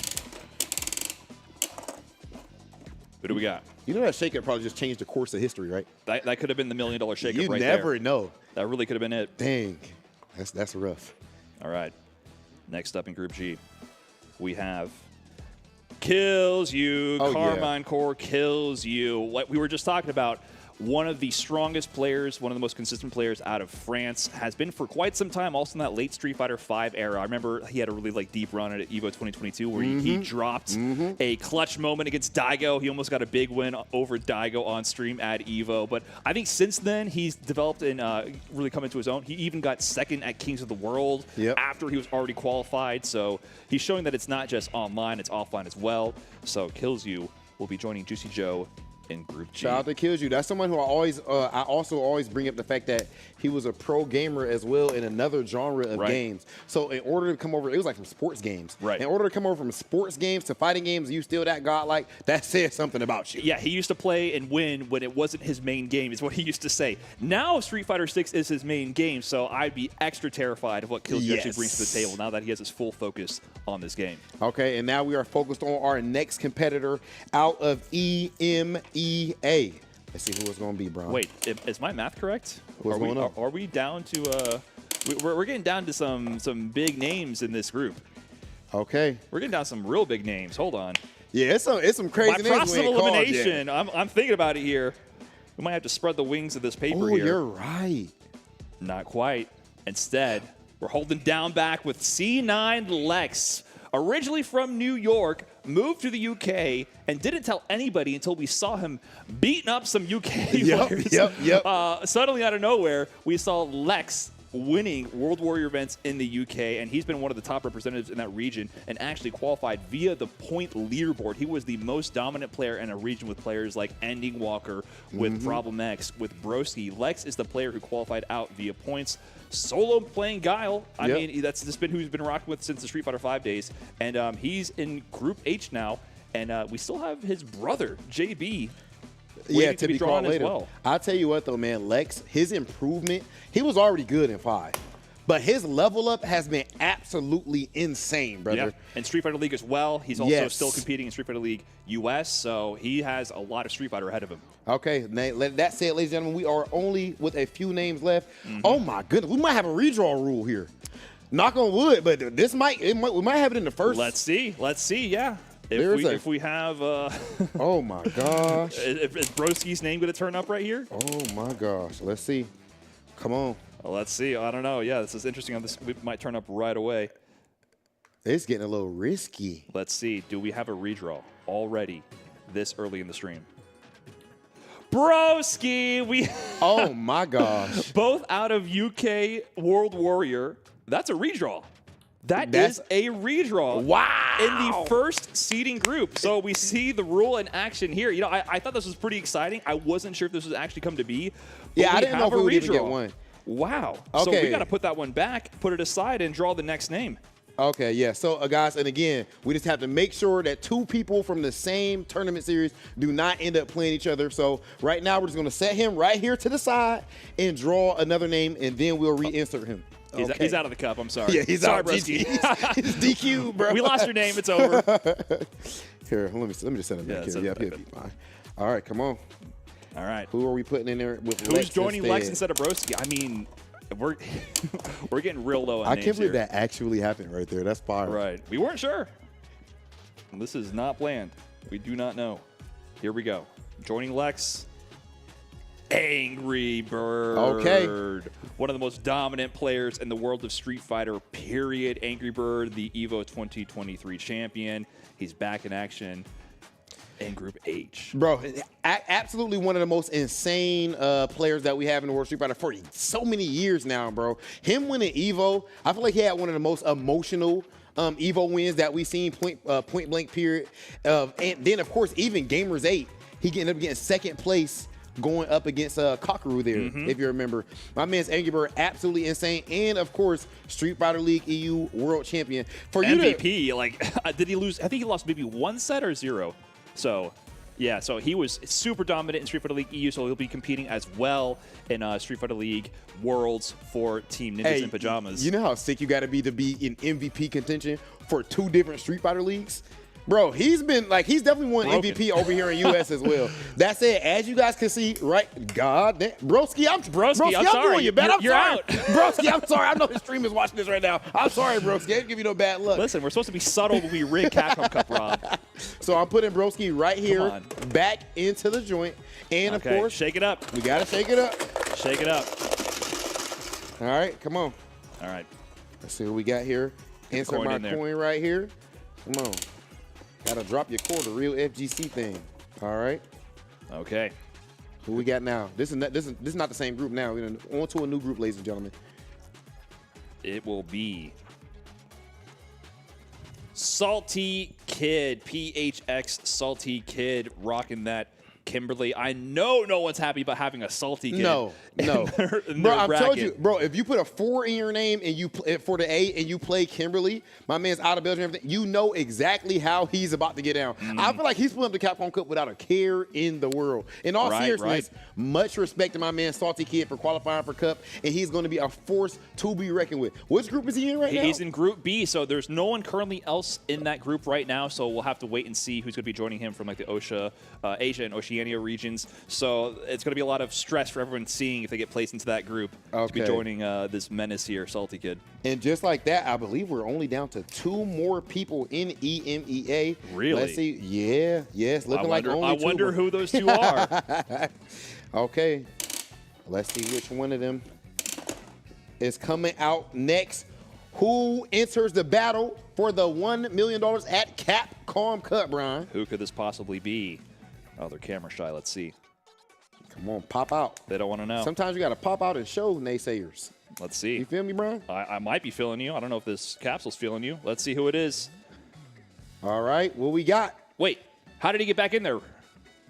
Who do we got?
You know that shake-up probably just changed the course of history, right?
That could have been the $1 million shake-up
You
right there.
never know.
That really could have been it.
Dang, that's rough.
All right. Next up in Group G, we have Kills You.
Oh,
Carmine Core kills you. What we were just talking about, one of the strongest players, one of the most consistent players out of France, has been for quite some time, also in that late Street Fighter V era. I remember he had a really deep run at EVO 2022 where he dropped a clutch moment against Daigo. He almost got a big win over Daigo on stream at EVO. But I think since then, he's developed and really come into his own. He even got second at Kings of the World after he was already qualified. So he's showing that it's not just online, it's offline as well. So Kills You will be joining Juicy Joe in Group G.
Shout out to Kills You. That's someone who I also always bring up the fact that he was a pro gamer as well in another genre of games. So in order to come over, it was like from sports games.
Right.
In order to come over from sports games to fighting games, you still that godlike, that says something about you.
Yeah, he used to play and win when it wasn't his main game, is what he used to say. Now Street Fighter 6 is his main game, so I'd be extra terrified of what Kills You actually brings to the table now that he has his full focus on this game.
Okay, and now we are focused on our next competitor out of EMEA. Let's see who it's going to be, Brian.
Wait, is my math correct?
What's going on?
Are we down to we're getting down to some big names in this group.
Okay.
We're getting down to some real big names. Hold on.
Yeah, it's some crazy
My
names
process
we
of
ain't called yet.
elimination. I'm thinking about it here. We might have to spread the wings of this paper
Oh,
here.
you're right.
Not quite. Instead, we're holding down back with C9 Lex. Originally from New York, moved to the UK, and didn't tell anybody until we saw him beating up some UK players.
Yep.
Suddenly, out of nowhere, we saw Lex winning World Warrior events in the UK, and he's been one of the top representatives in that region and actually qualified via the point leaderboard. He was the most dominant player in a region with players like Ending Walker, with Problem X, with Broski. Lex is the player who qualified out via points. Solo playing Guile. I mean, that's just been who he's been rocking with since the Street Fighter V days. And he's in Group H now, and we still have his brother, JB, waiting to be drawn as well.
I'll tell you what, though, man, Lex, his improvement, he was already good in 5. But his level up has been absolutely insane, brother.
Yeah, and Street Fighter League as well. He's also still competing in Street Fighter League US, so he has a lot of Street Fighter ahead of him.
Okay, that said, ladies and gentlemen, we are only with a few names left. Oh my goodness, we might have a redraw rule here. Knock on wood, but we might have it in the first.
Let's see. Yeah. If we have
oh my gosh.
Is Broski's name going to turn up right here?
Oh my gosh. Let's see. Come on.
Well, let's see. I don't know. Yeah, this is interesting. On this, we might turn up right away.
It's getting a little risky.
Let's see. Do we have a redraw already this early in the stream? Broski, we
oh my gosh.
both out of UK World Warrior. That's a redraw. That's a redraw.
Wow.
In the first seeding group. So we see the rule in action here. You know, I thought this was pretty exciting. I wasn't sure if this was actually come to be.
Yeah, I didn't know if we would even get one.
Wow.
Okay.
So we got to put that one back, put it aside, and draw the next name.
Okay, yeah. So, guys, and again, we just have to make sure that 2 people from the same tournament series do not end up playing each other. So, right now, we're just going to set him right here to the side and draw another name, and then we'll reinsert him.
He's out of the cup. I'm sorry.
Yeah, he's
sorry,
out.
Broski.
He's DQ, bro.
We lost your name. It's over.
Here, let me just set him back here. Yeah, fine. All right, come on.
All right.
Who are we putting in there with
Who's
Lex
joining
instead?
Lex instead of Broski? I mean, we're we're getting real low on
I
names
can't believe
here.
that actually happened right there. That's fire.
Right. We weren't sure. This is not planned. We do not know. Here we go. Joining Lex. Angry Bird.
Okay.
One of the most dominant players in the world of Street Fighter, period. Angry Bird, the EVO 2023 champion. He's back in action in Group H.
Bro, absolutely one of the most insane players that we have in the world Street Fighter for so many years now, bro. Him winning EVO, I feel like he had one of the most emotional EVO wins that we've seen point blank period. And then, of course, even Gamers 8, he ended up getting second place going up against Kakeru there, if you remember. My man's Angry Bird, absolutely insane. And, of course, Street Fighter League EU World Champion. For
MVP, did he lose? I think he lost maybe 1 set or 0. So, yeah, so he was super dominant in Street Fighter League EU, so he'll be competing as well in Street Fighter League Worlds for Team Ninjas in Pajamas.
You know how sick you got to be in MVP contention for 2 different Street Fighter leagues? Bro, he's definitely won MVP over here in U.S. as well. That said, as you guys can see, right, God damn, Broski, I'm
sorry.
doing you, man.
You're
sorry.
out.
Broski, I'm sorry. I know his stream is watching this right now. I'm sorry, Broski. I didn't give you no bad luck.
Listen, we're supposed to be subtle when we rig Capcom Cup, Rob.
So I'm putting Broski right here, back into the joint. And, of course,
shake it up.
We got to shake it up.
Shake it up.
All right, come on.
All right.
Let's see what we got here. Insert my coin right here. Come on. Gotta drop your quarter, real FGC thing. All right.
Okay.
Who we got now? This is not the same group now. We're on to a new group, ladies and gentlemen.
It will be Salty Kid, PHX Salty Kid, rocking that Kimberly. I know no one's happy about having a Salty Kid.
No. Bro, I've told you, bro, if you put a 4 in your name and you for the A and you play Kimberly, my man's out of Belgium and everything, you know exactly how he's about to get down. I feel like he's pulling up the Capcom Cup without a care in the world. In all seriousness, much respect to my man Salty Kid for qualifying for Cup, and he's going to be a force to be reckoned with. Which group is he in right now?
He's in Group B, so there's no one currently else in that group right now, so we'll have to wait and see who's going to be joining him from like the Asia and Oceania regions. So it's going to be a lot of stress for everyone seeing if they get placed into that group to be joining this menace here, Salty Kid.
And just like that, I believe we're only down to 2 more people in EMEA.
Really?
Let's see. Yeah, yes. Looking like only 2.
I wonder who those 2 are.
Okay. Let's see which one of them is coming out next. Who enters the battle for the $1 million at Capcom Cup, Brian?
Who could this possibly be? Oh, they're camera shy. Let's see.
Come on, pop out.
They don't want to know.
Sometimes you got to pop out and show naysayers.
Let's see.
You feel me, Brian?
I might be feeling you. I don't know if this capsule's feeling you. Let's see who it is.
All right, what we got?
Wait, how did he get back in there?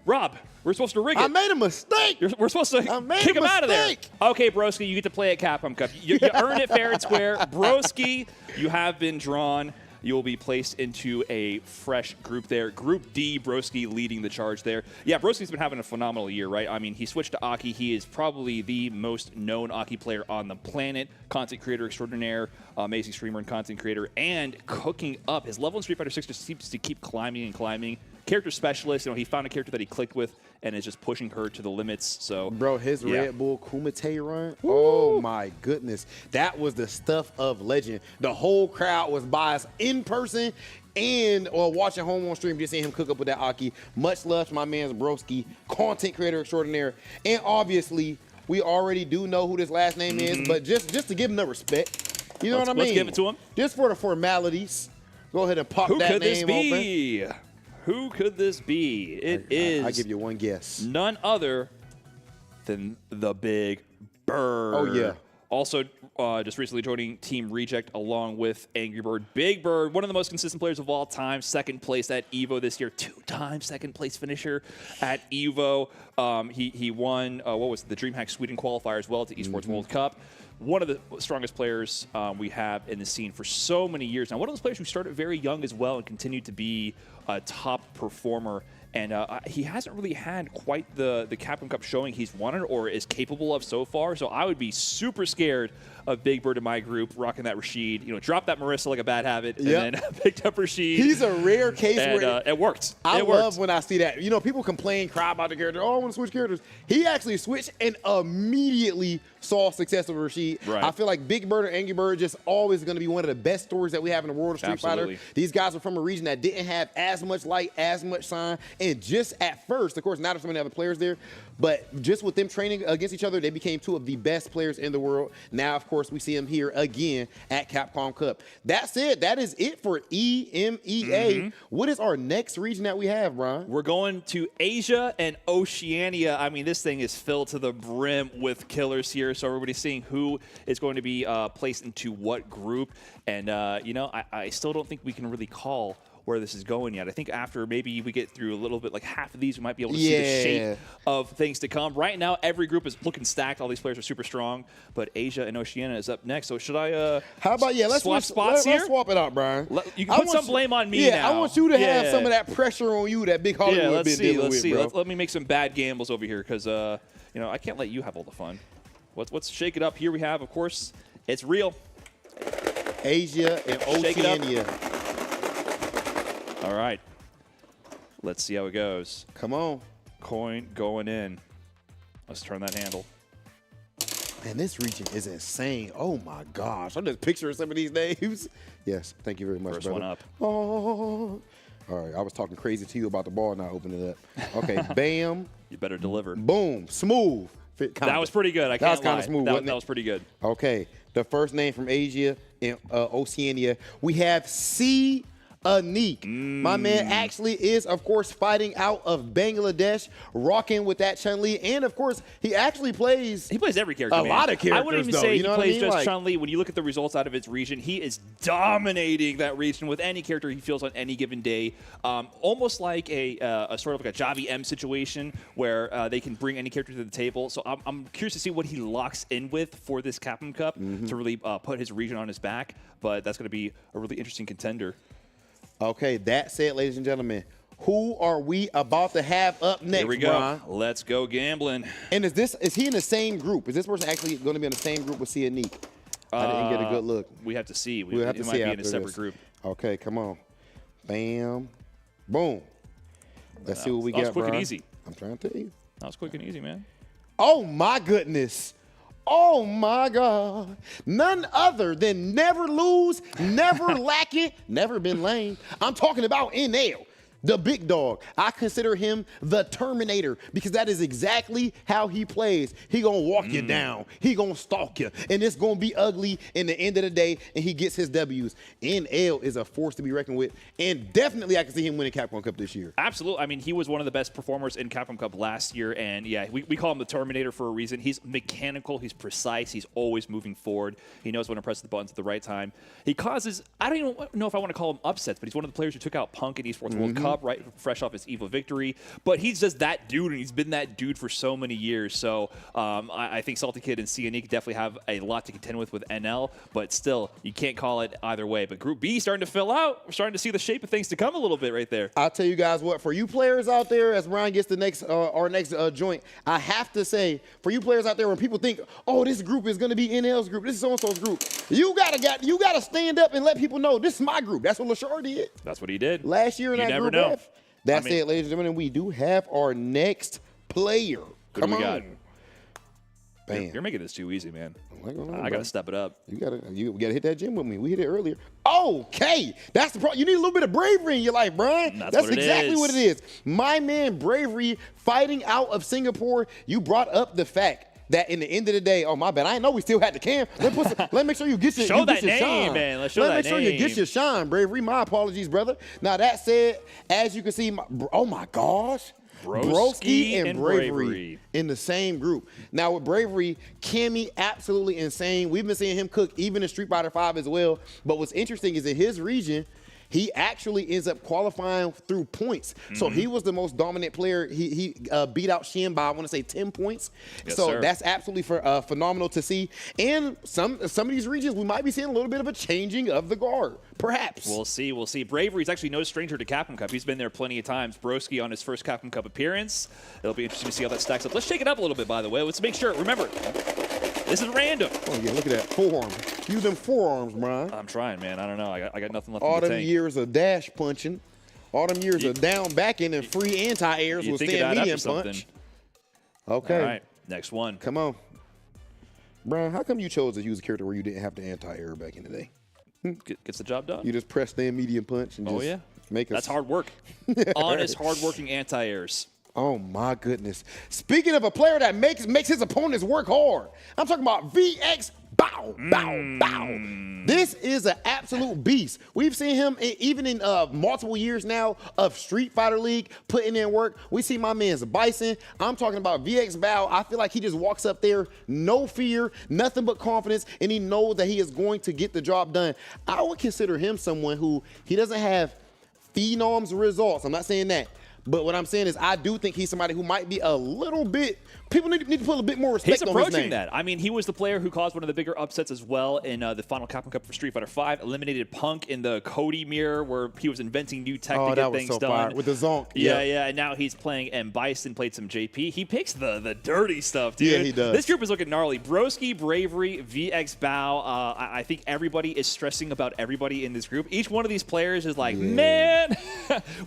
Rob, we're supposed to rig it.
I made a mistake.
We're supposed to kick him out of there. Okay, Broski, you get to play at Capcom Cup. You earned it fair and square. Broski, you have been drawn. You will be placed into a fresh group there. Group D, Broski leading the charge there. Yeah, Broski's been having a phenomenal year, right? I mean, he switched to Aki. He is probably the most known Aki player on the planet. Content creator extraordinaire, amazing streamer and content creator, and cooking up. His level in Street Fighter 6 just seems to keep climbing and climbing. Character specialist, he found a character that he clicked with and is just pushing her to the limits. So,
bro, his Red Bull Kumite run, oh my goodness, that was the stuff of legend. The whole crowd was biased in person and watching home on stream, just seeing him cook up with that Aki. Much love to my man's Broski, content creator extraordinaire, and obviously we already do know who this last name is, but just to give him the respect, you know what I mean?
Let's give it to him.
Just for the formalities, go ahead and pop that name open.
Who could this be? It is.
I'll give you one guess.
None other than the Big Bird.
Oh, yeah.
Also, just recently joining Team Reject along with Angry Bird. Big Bird, one of the most consistent players of all time. Second place at EVO this year. 2-time second place finisher at EVO. He won, the DreamHack Sweden qualifier as well at the Esports World Cup. One of the strongest players we have in the scene for so many years now. One of those players who started very young as well and continued to be a top performer. And he hasn't really had quite the Capcom Cup showing he's wanted or is capable of so far. So I would be super scared of Big Bird in my group, rocking that Rashid. Drop that Marissa like a bad habit, and then picked up Rashid.
He's a rare case where
it worked.
I love when I see that. People complain, cry about the character. Oh, I want to switch characters. He actually switched and immediately saw success with Rashid.
Right.
I feel like Big Bird and Angry Bird just always going to be one of the best stories that we have in the world of Street Fighter. These guys are from a region that didn't have as much light, as much shine, and just at first, of course, now there's so many other players there, but just with them training against each other, they became two of the best players in the world. Now, of course, we see them here again at Capcom Cup. That's it. That is it for EMEA. What is our next region that we have, Brian?
We're going to Asia and Oceania. I mean, this thing is filled to the brim with killers here, so everybody's seeing who is going to be placed into what group. And, you know, I still don't think we can really call where this is going yet. I think after maybe we get through a little bit, like half of these, we might be able to see the shape of things to come. Right now, every group is looking stacked. All these players are super strong, but Asia and Oceania is up next. So should I
how about, let's
swap spots here?
Let's swap it out, Brian.
You can put some blame on me now.
I want you to have some of that pressure on you that Big Hollywood been dealing with, bro.
Let me make some bad gambles over here because, you know, I can't let you have all the fun. Let's shake it up. Here we have, of course, it's real.
Asia and Oceania.
All right. Let's see how it goes.
Come on.
Coin going in. Let's turn that handle.
Man, this region is insane. Oh, my gosh. I'm just picturing some of these names. Yes, thank you very much,
First
brother.
one up.
Oh. All right, I was talking crazy to you about the ball, not opening it up. Okay, bam.
You better deliver.
Boom. Smooth.
That was pretty good. I can't lie.
That was kind of smooth,
That was pretty good.
Okay, the first name from Asia and Oceania. We have Anik. My man actually is, of course, fighting out of Bangladesh, rocking with that Chun-Li, and of course, he actually plays.
He plays every character.
A lot of characters.
I wouldn't even
though,
say
you know
he plays
what I mean?
just Chun-Li. When you look at the results out of its region, he is dominating that region with any character he feels on any given day. Almost like a sort of like a Javi M situation where they can bring any character to the table. So I'm curious to see what he locks in with for this Capcom Cup to really put his region on his back. But that's going to be a really interesting contender.
Okay, that said, ladies and gentlemen, who are we about to have up next,
Here we go.
Brian?
Let's go gambling.
And is he in the same group? Is this person actually going to be in the same group with Anik? I didn't get a good look.
We have to see.
We'll have to see
might be in a
after
separate
this.
group.
Okay, come on. Bam. Boom. Let's see what we got,
That was quick
Brian.
and easy.
I'm trying to tell you.
That was quick and easy, man.
Oh, my goodness. Oh, my God. None other than never lose, never lacking, never been lame. I'm talking about NL, the big dog. I consider him the Terminator because that is exactly how he plays. He gonna walk you down. He gonna stalk you. And it's gonna be ugly in the end of the day, and he gets his W's. NL is a force to be reckoned with, and definitely I can see him winning Capcom Cup this year.
Absolutely. I mean, he was one of the best performers in Capcom Cup last year, and yeah, we call him the Terminator for a reason. He's mechanical, he's precise, he's always moving forward. He knows when to press the buttons at the right time. He causes, I don't even know if I want to call him upsets, but he's one of the players who took out Punk in Esports World Cup, right, fresh off his EVO victory. But he's just that dude, and he's been that dude for so many years. So I think Salty Kid and Cianique definitely have a lot to contend with NL, but still, you can't call it either way. But Group B starting to fill out. We're starting to see the shape of things to come a little bit right there.
I'll tell you guys what, for you players out there, as Brian gets the next our next joint, I have to say, for you players out there, when people think, oh, this group is going to be NL's group, this is so-and-so's group, you gotta stand up and let people know this is my group. That's what LaShar did.
That's what he did.
Last year in
You
that
never
Group
know.
F. That's it, ladies and gentlemen. We do have our next player. Come on.
got?
Bam.
You're making this too easy, man.
I
I got to step it up.
You gotta hit that gym with me. We hit it earlier. Okay, that's the problem. You need a little bit of bravery in your life, Brian.
That's
That's
what it
exactly
is.
what it is. My man, Bravery, fighting out of Singapore. You brought up the fact that in the end of the day, oh my bad, I know we still had the cam. Let's make sure you get your
Show
you
that
get your
name,
shine.
man. Let's show
Let's
that
make sure you get
name.
your shine, Bravery. My apologies, brother. Now that said, as you can see, oh my gosh.
Broski
and
and
Bravery
Bravery.
in the same group. Now with Bravery, Cammy absolutely insane. We've been seeing him cook even in Street Fighter V as well. But what's interesting is in his region, he actually ends up qualifying through points. So he was the most dominant player. He beat out Shin by, I want to say, 10 points.
Yes,
so
sir.
that's absolutely phenomenal to see. And some of these regions, we might be seeing a little bit of a changing of the guard, perhaps.
We'll see. We'll see. Bravery's actually no stranger to Capcom Cup. He's been there plenty of times. Broski on his first Capcom Cup appearance. It'll be interesting to see how that stacks up. Let's shake it up a little bit, by the way. Let's make sure. Remember, this is random.
Oh, yeah, look at that forearm. Use them forearms, Brian.
I'm trying, man. I don't know. I got nothing left
All
in the
them
tank.
years of dash punching, all them years of down backing and free anti-airs
You
with
think of
stand
that
medium
after something.
punch. Okay.
All right. Next one.
Come on. Brian, how come you chose to use a character where you didn't have the anti-air back in the day?
Gets the job done.
You just press the medium punch and just make us.
That's hard work. Honest, hard-working anti-airs.
Oh, my goodness. Speaking of a player that makes his opponents work hard, I'm talking about VX Bow, Bow, Bow. This is an absolute beast. We've seen him even in multiple years now of Street Fighter League putting in work. We see my man's Bison. I'm talking about VX Bow. I feel like he just walks up there, no fear, nothing but confidence, and he knows that he is going to get the job done. I would consider him someone who he doesn't have Phenom's results. I'm not saying that. But what I'm saying is I do think he's somebody who might be a little bit, people need to put a bit more respect on his name.
He's approaching that. I mean, he was the player who caused one of the bigger upsets as well in the final Capcom Cup for Street Fighter V, eliminated Punk in the Cody mirror where he was inventing new tech to get things done.
Fire. With the Zonk.
Yeah, and now he's playing, and Bison played some JP. He picks the dirty stuff, dude.
Yeah, he does.
This group is looking gnarly. Broski, Bravery, VX Bow. I think everybody is stressing about everybody in this group. Each one of these players is like, man,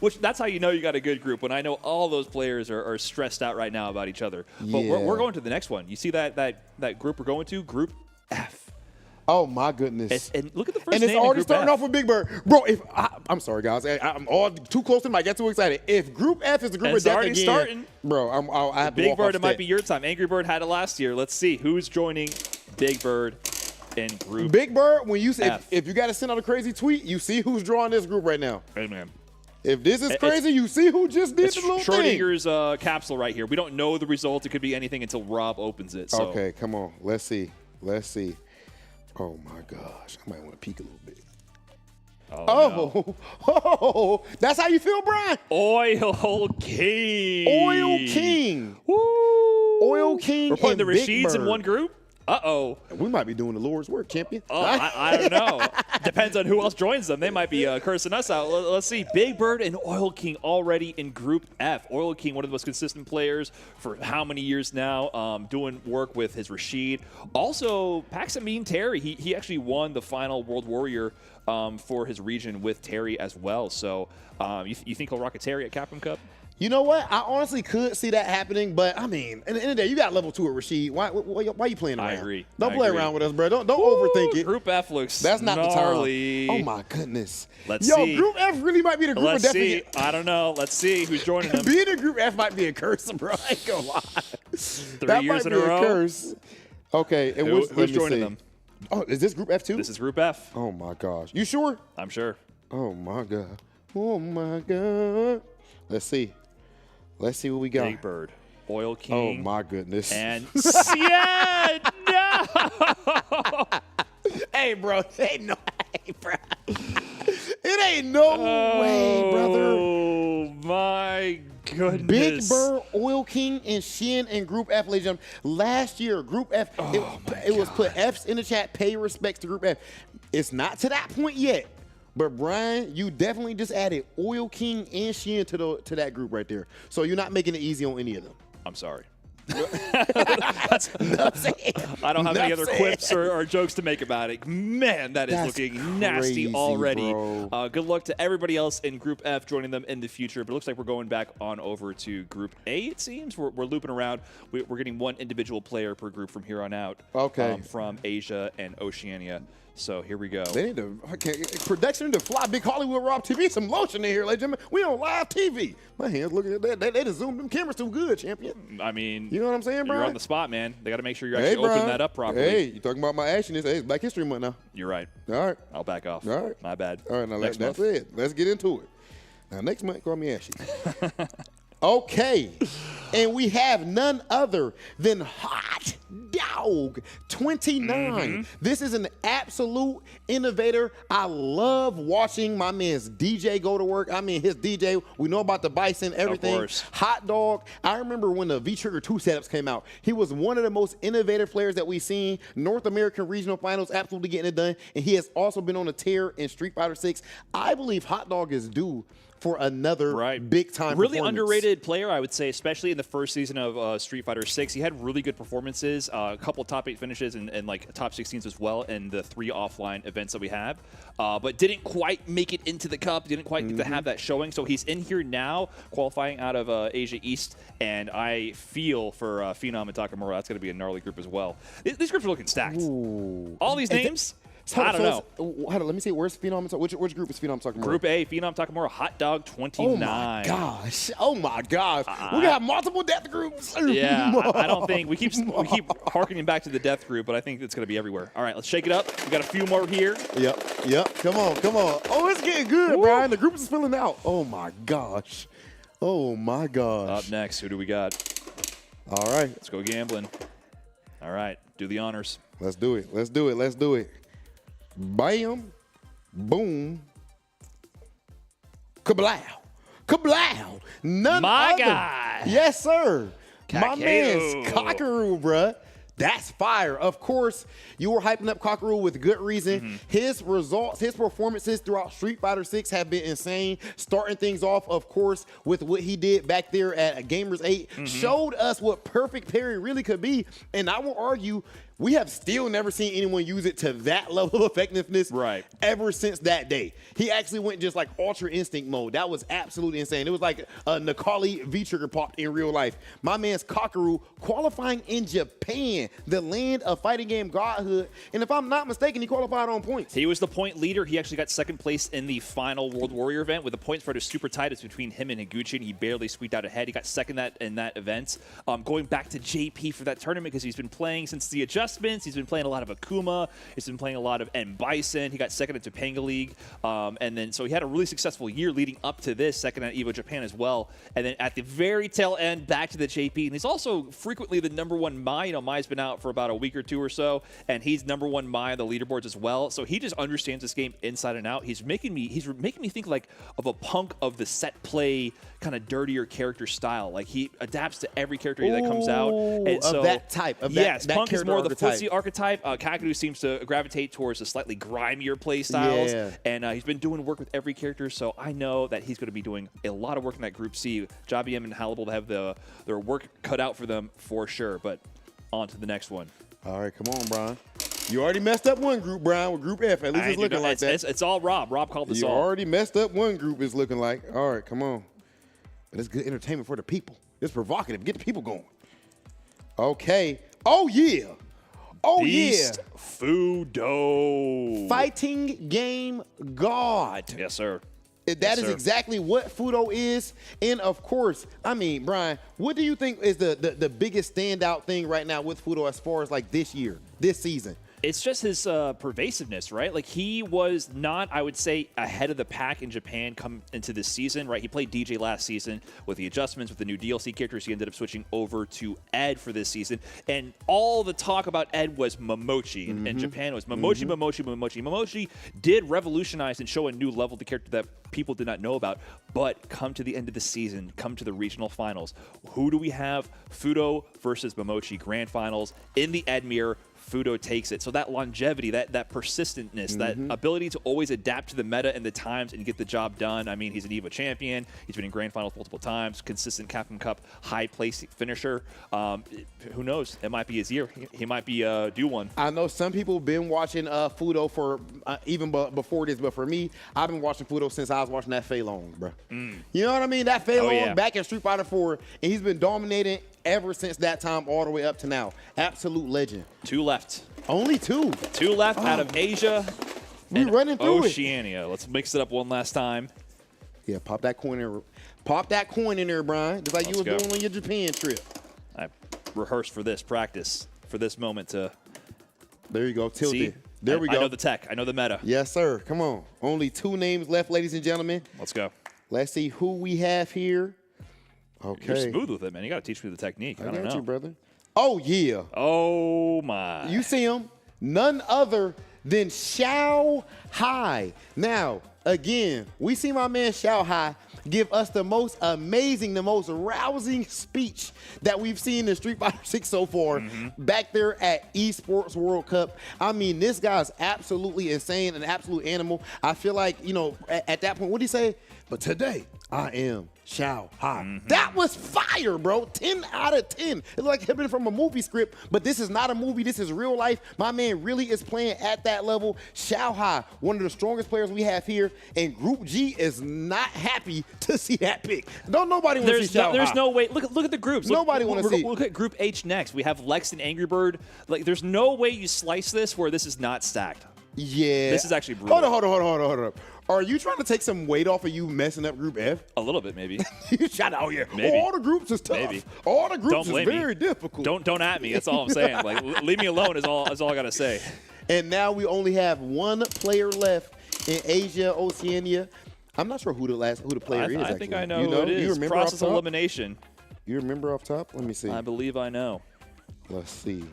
which that's how you know you got a good group. When I know all those players are stressed out right now about each other. But we're going to the next one. You see that group we're going to? Group F.
Oh, my goodness.
And look at the first
and
name.
And it's already
Group
starting
F.
off with Big Bird. Bro, I'm sorry, guys. I'm all too close to him. I get too excited. If Group F is the group of death again,
starting.
Bro, I have to
Big
walk
Bird,
off
it might
stage.
be your time. Angry Bird had it last year. Let's see who's joining Big Bird in Group
Big Bird, when you say,
F.
if you got to send out a crazy tweet, you see who's drawing this group right now.
Amen.
If this is crazy, you see who just did
It's
the little thing.
Schrodinger's capsule right here. We don't know the result. It could be anything until Rob opens it. So.
Okay, come on. Let's see. Oh, my gosh. I might want to peek a little bit. Oh, that's how you feel, Brian?
Oil King.
Oil King.
Woo.
Oil King.
We're putting the
and Big
Rashids in
Bird.
one group? Uh-oh.
We might be doing the Lord's work, champion.
Oh, I don't know. Depends on who else joins them. They might be cursing us out. Let's see. Big Bird and Oil King already in Group F. Oil King, one of the most consistent players for how many years now, doing work with his Rashid. Also, Paxamine Terry. He actually won the final World Warrior for his region with Terry as well. So you think he'll rock a Terry at Capcom Cup?
You know what? I honestly could see that happening, but I mean, at the end of the day, you got level 2 at Rashid. Why you playing around?
I agree.
Don't play around with us, bro. Don't overthink it.
Group F looks
That's not
gnarly.
the time. Oh my goodness.
Let's see.
Group F really might be the group
Let's
of
see.
definitely.
I don't know. Let's see who's joining them.
Being in Group F might be a curse, bro. I ain't gonna lie.
3 years in a row.
Curse. Okay, and
Who's joining them?
Oh, is this Group F too?
This is Group F.
Oh my gosh. You sure?
I'm sure.
Oh my god. Oh my god. Let's see. Let's see what we got.
Big Bird, Oil King.
Oh my goodness.
And yeah, no.
Hey, bro. Ain't no way, bro. It ain't no way, brother.
Oh my goodness.
Big Bird, Oil King, and Shin in Group F, ladies and gentlemen. Last year, Group F, it was put F's in the chat, pay respects to Group F. It's not to that point yet. But Brian, you definitely just added Oil King and Shin to that group right there. So you're not making it easy on any of them.
I'm sorry. I don't have any other quips or jokes to make about it. Man, that's looking nasty
crazy,
already.
bro.
Good luck to everybody else in Group F joining them in the future. But it looks like we're going back on over to Group A, it seems. We're looping around. We're getting one individual player per group from here on out.
Okay.
From Asia and Oceania. So here we go.
They need to production to fly Big Hollywood RobTV some lotion in here, ladies and gentlemen. We on live TV. My hands looking at that. They just zoomed them cameras too good, champion.
I mean,
you know what I'm saying, Brian?
You're on the spot, man. They got to make sure you actually open that up properly.
Hey, you talking about my actionness? Hey, it's Black History Month now.
You're right.
All right.
I'll back off.
All right.
My bad.
All right, now
Next
that's
month.
it. Let's get into it. Now, next month, call me Ashy. Okay. And we have none other than Hot Dog 29. This is an absolute innovator. I love watching my man's DJ go to work. I mean, his DJ, we know about the Bison, everything.
Of course.
Hot Dog. I remember when the V-Trigger 2 setups came out. He was one of the most innovative players that we've seen. North American Regional Finals, absolutely getting it done. And he has also been on a tear in Street Fighter 6. I believe Hot Dog is due for another big time
Really
performance.
underrated player, I would say, especially in the first season of Street Fighter 6. He had really good performances, a couple of top 8 finishes and like top 16s as well in the 3 offline events that we have, but didn't quite make it into the cup, didn't quite get to have that showing. So he's in here now, qualifying out of Asia East, and I feel for Phenom and Takamura, that's going to be a gnarly group as well. These groups are looking stacked.
Ooh.
All these names, I don't know.
Hold on, let me see. Where's Phenom? Which group is Phenom Takamura?
Group A, Phenom Takamura, Hot Dog 29.
Oh my gosh! Oh my gosh! We got multiple death groups.
Yeah, I don't think we keep harkening back to the death group, but I think it's going to be everywhere. All right, let's shake it up. We got a few more here.
Yep. Come on. Oh, it's getting good, Brian. The group is filling out. Oh my gosh.
Up next, who do we got?
All right,
Let's go gambling. All right, do the honors.
let's do it. Bam, boom, kablow. None
My
other.
guy.
Yes, sir. My
Kakeo.
man's Cockaroo, bruh. That's fire. Of course, you were hyping up Cockaroo with good reason. His results, his performances throughout Street Fighter 6 have been insane. Starting things off, of course, with what he did back there at Gamers 8, showed us what perfect parry really could be. And I will argue, we have still never seen anyone use it to that level of effectiveness ever since that day. He actually went just like Ultra Instinct mode. That was absolutely insane. It was like a Nikali V-trigger popped in real life. My man's Cockaroo qualifying in Japan, the land of fighting game godhood. And if I'm not mistaken, he qualified on points.
He was the point leader. He actually got second place in the final World Warrior event with the point spread is super tight. It's between him and Higuchi, and he barely squeaked out ahead. He got second in that event. Going back to JP for that tournament because he's been playing since the adjustments. He's been playing a lot of Akuma. He's been playing a lot of N Bison. He got second at Topanga League. And then so he had a really successful year leading up to this, second at EVO Japan as well. And then at the very tail end, back to the JP. And he's also frequently the #1 Mai. You know, Mai's been out for about a week or two or so, and he's #1 Mai on the leaderboards as well. So he just understands this game inside and out. He's making me think like of a Punk of the set play kind of dirtier character style. Like he adapts to every character that comes out. And so,
of that type. Of
yes,
that
Punk is more of the
archetype.
footsie archetype. Kakadu seems to gravitate towards the slightly grimier play styles.
Yeah.
And he's been doing work with every character, so I know that he's going to be doing a lot of work in that Group C. Jabi M and Hannibal have their work cut out for them for sure. But on to the next one.
All right, come on, Brian. You already messed up one group, Brian, with Group F. At least it's looking like that.
It's all Rob. Rob called this
You
all.
already messed up one group, it's looking like. All right, come on. But it's good entertainment for the people. It's provocative. Get the people going. Okay. Oh, yeah.
Beast Fudo.
Fighting game god.
Yes, sir.
That is exactly what Fudo is. And of course, I mean, Brian, what do you think is the biggest standout thing right now with Fudo as far as like this year, this season?
It's just his pervasiveness, right? Like he was not, I would say, ahead of the pack in Japan come into this season, right? He played DJ last season with the adjustments, with the new DLC characters. He ended up switching over to Ed for this season. And all the talk about Ed was Momochi. In Japan, it was Momochi, Momochi. Momochi did revolutionize and show a new level to character that people did not know about. But come to the end of the season, come to the regional finals. Who do we have? Fudo versus Momochi grand finals in the Ed mirror. Fudo takes it. So that longevity, that persistentness, that ability to always adapt to the meta and the times and get the job done. I mean, he's an EVO champion. He's been in grand finals multiple times. Consistent Capcom Cup high place finisher. Who knows? It might be his year. He might be due one.
I know some people have been watching Fudo for even before this, but for me, I've been watching Fudo since I was watching that Fei Long, bro. You know what I mean? That Fei Long back in Street Fighter 4, and he's been dominating ever since that time all the way up to now. Absolute legend.
2 left.
Only 2.
2 left out of Asia.
We running through
Oceania. Let's mix it up one last time.
Yeah, pop that coin in. Pop that coin in there, Brian. Just like you was doing on your Japan trip.
I rehearsed for this, practice for this moment to.
There you go, tilted.
See?
There we go.
I know the tech. I know the meta.
Yes, sir. Come on. Only 2 names left, ladies and gentlemen.
Let's go.
Let's see who we have here. Okay.
You're smooth with it, man. You got to teach me the technique. I don't know.
You, brother. Oh, yeah.
Oh, my.
You see him? None other than Xiao Hai. Now, again, we see my man Xiao Hai give us the most amazing, the most rousing speech that we've seen in Street Fighter 6 so far back there at Esports World Cup. I mean, this guy's absolutely insane, an absolute animal. I feel like, you know, at that point, what did he say? but today I am Shao Hai. That was fire, bro. 10 out of 10. It's like it been from a movie script, but this is not a movie. This is real life. My man really is playing at that level. Shao Hai, one of the strongest players we have here, and Group G is not happy to see that pick. Don't nobody want to see Shao Hai.
There's no way. Look at the groups.
Nobody want to see.
Look at Group H next. We have Lex and Angry Bird. Like, there's no way you slice this where this is not stacked.
Yeah.
This is actually brutal.
Hold on. Are you trying to take some weight off of you messing up Group F?
A little bit, maybe.
You shot out here.
Maybe.
All the groups is tough.
Maybe.
All the groups is
blame
very
me.
difficult.
Don't at me. That's all I'm saying. Like, leave me alone is all I gotta say.
And now we only have one player left in Asia, Oceania. I'm not sure who the player is.
I think I know
you
who it is.
You remember
Process
off top?
elimination.
You remember off top? Let me see.
I believe I know.
Let's see.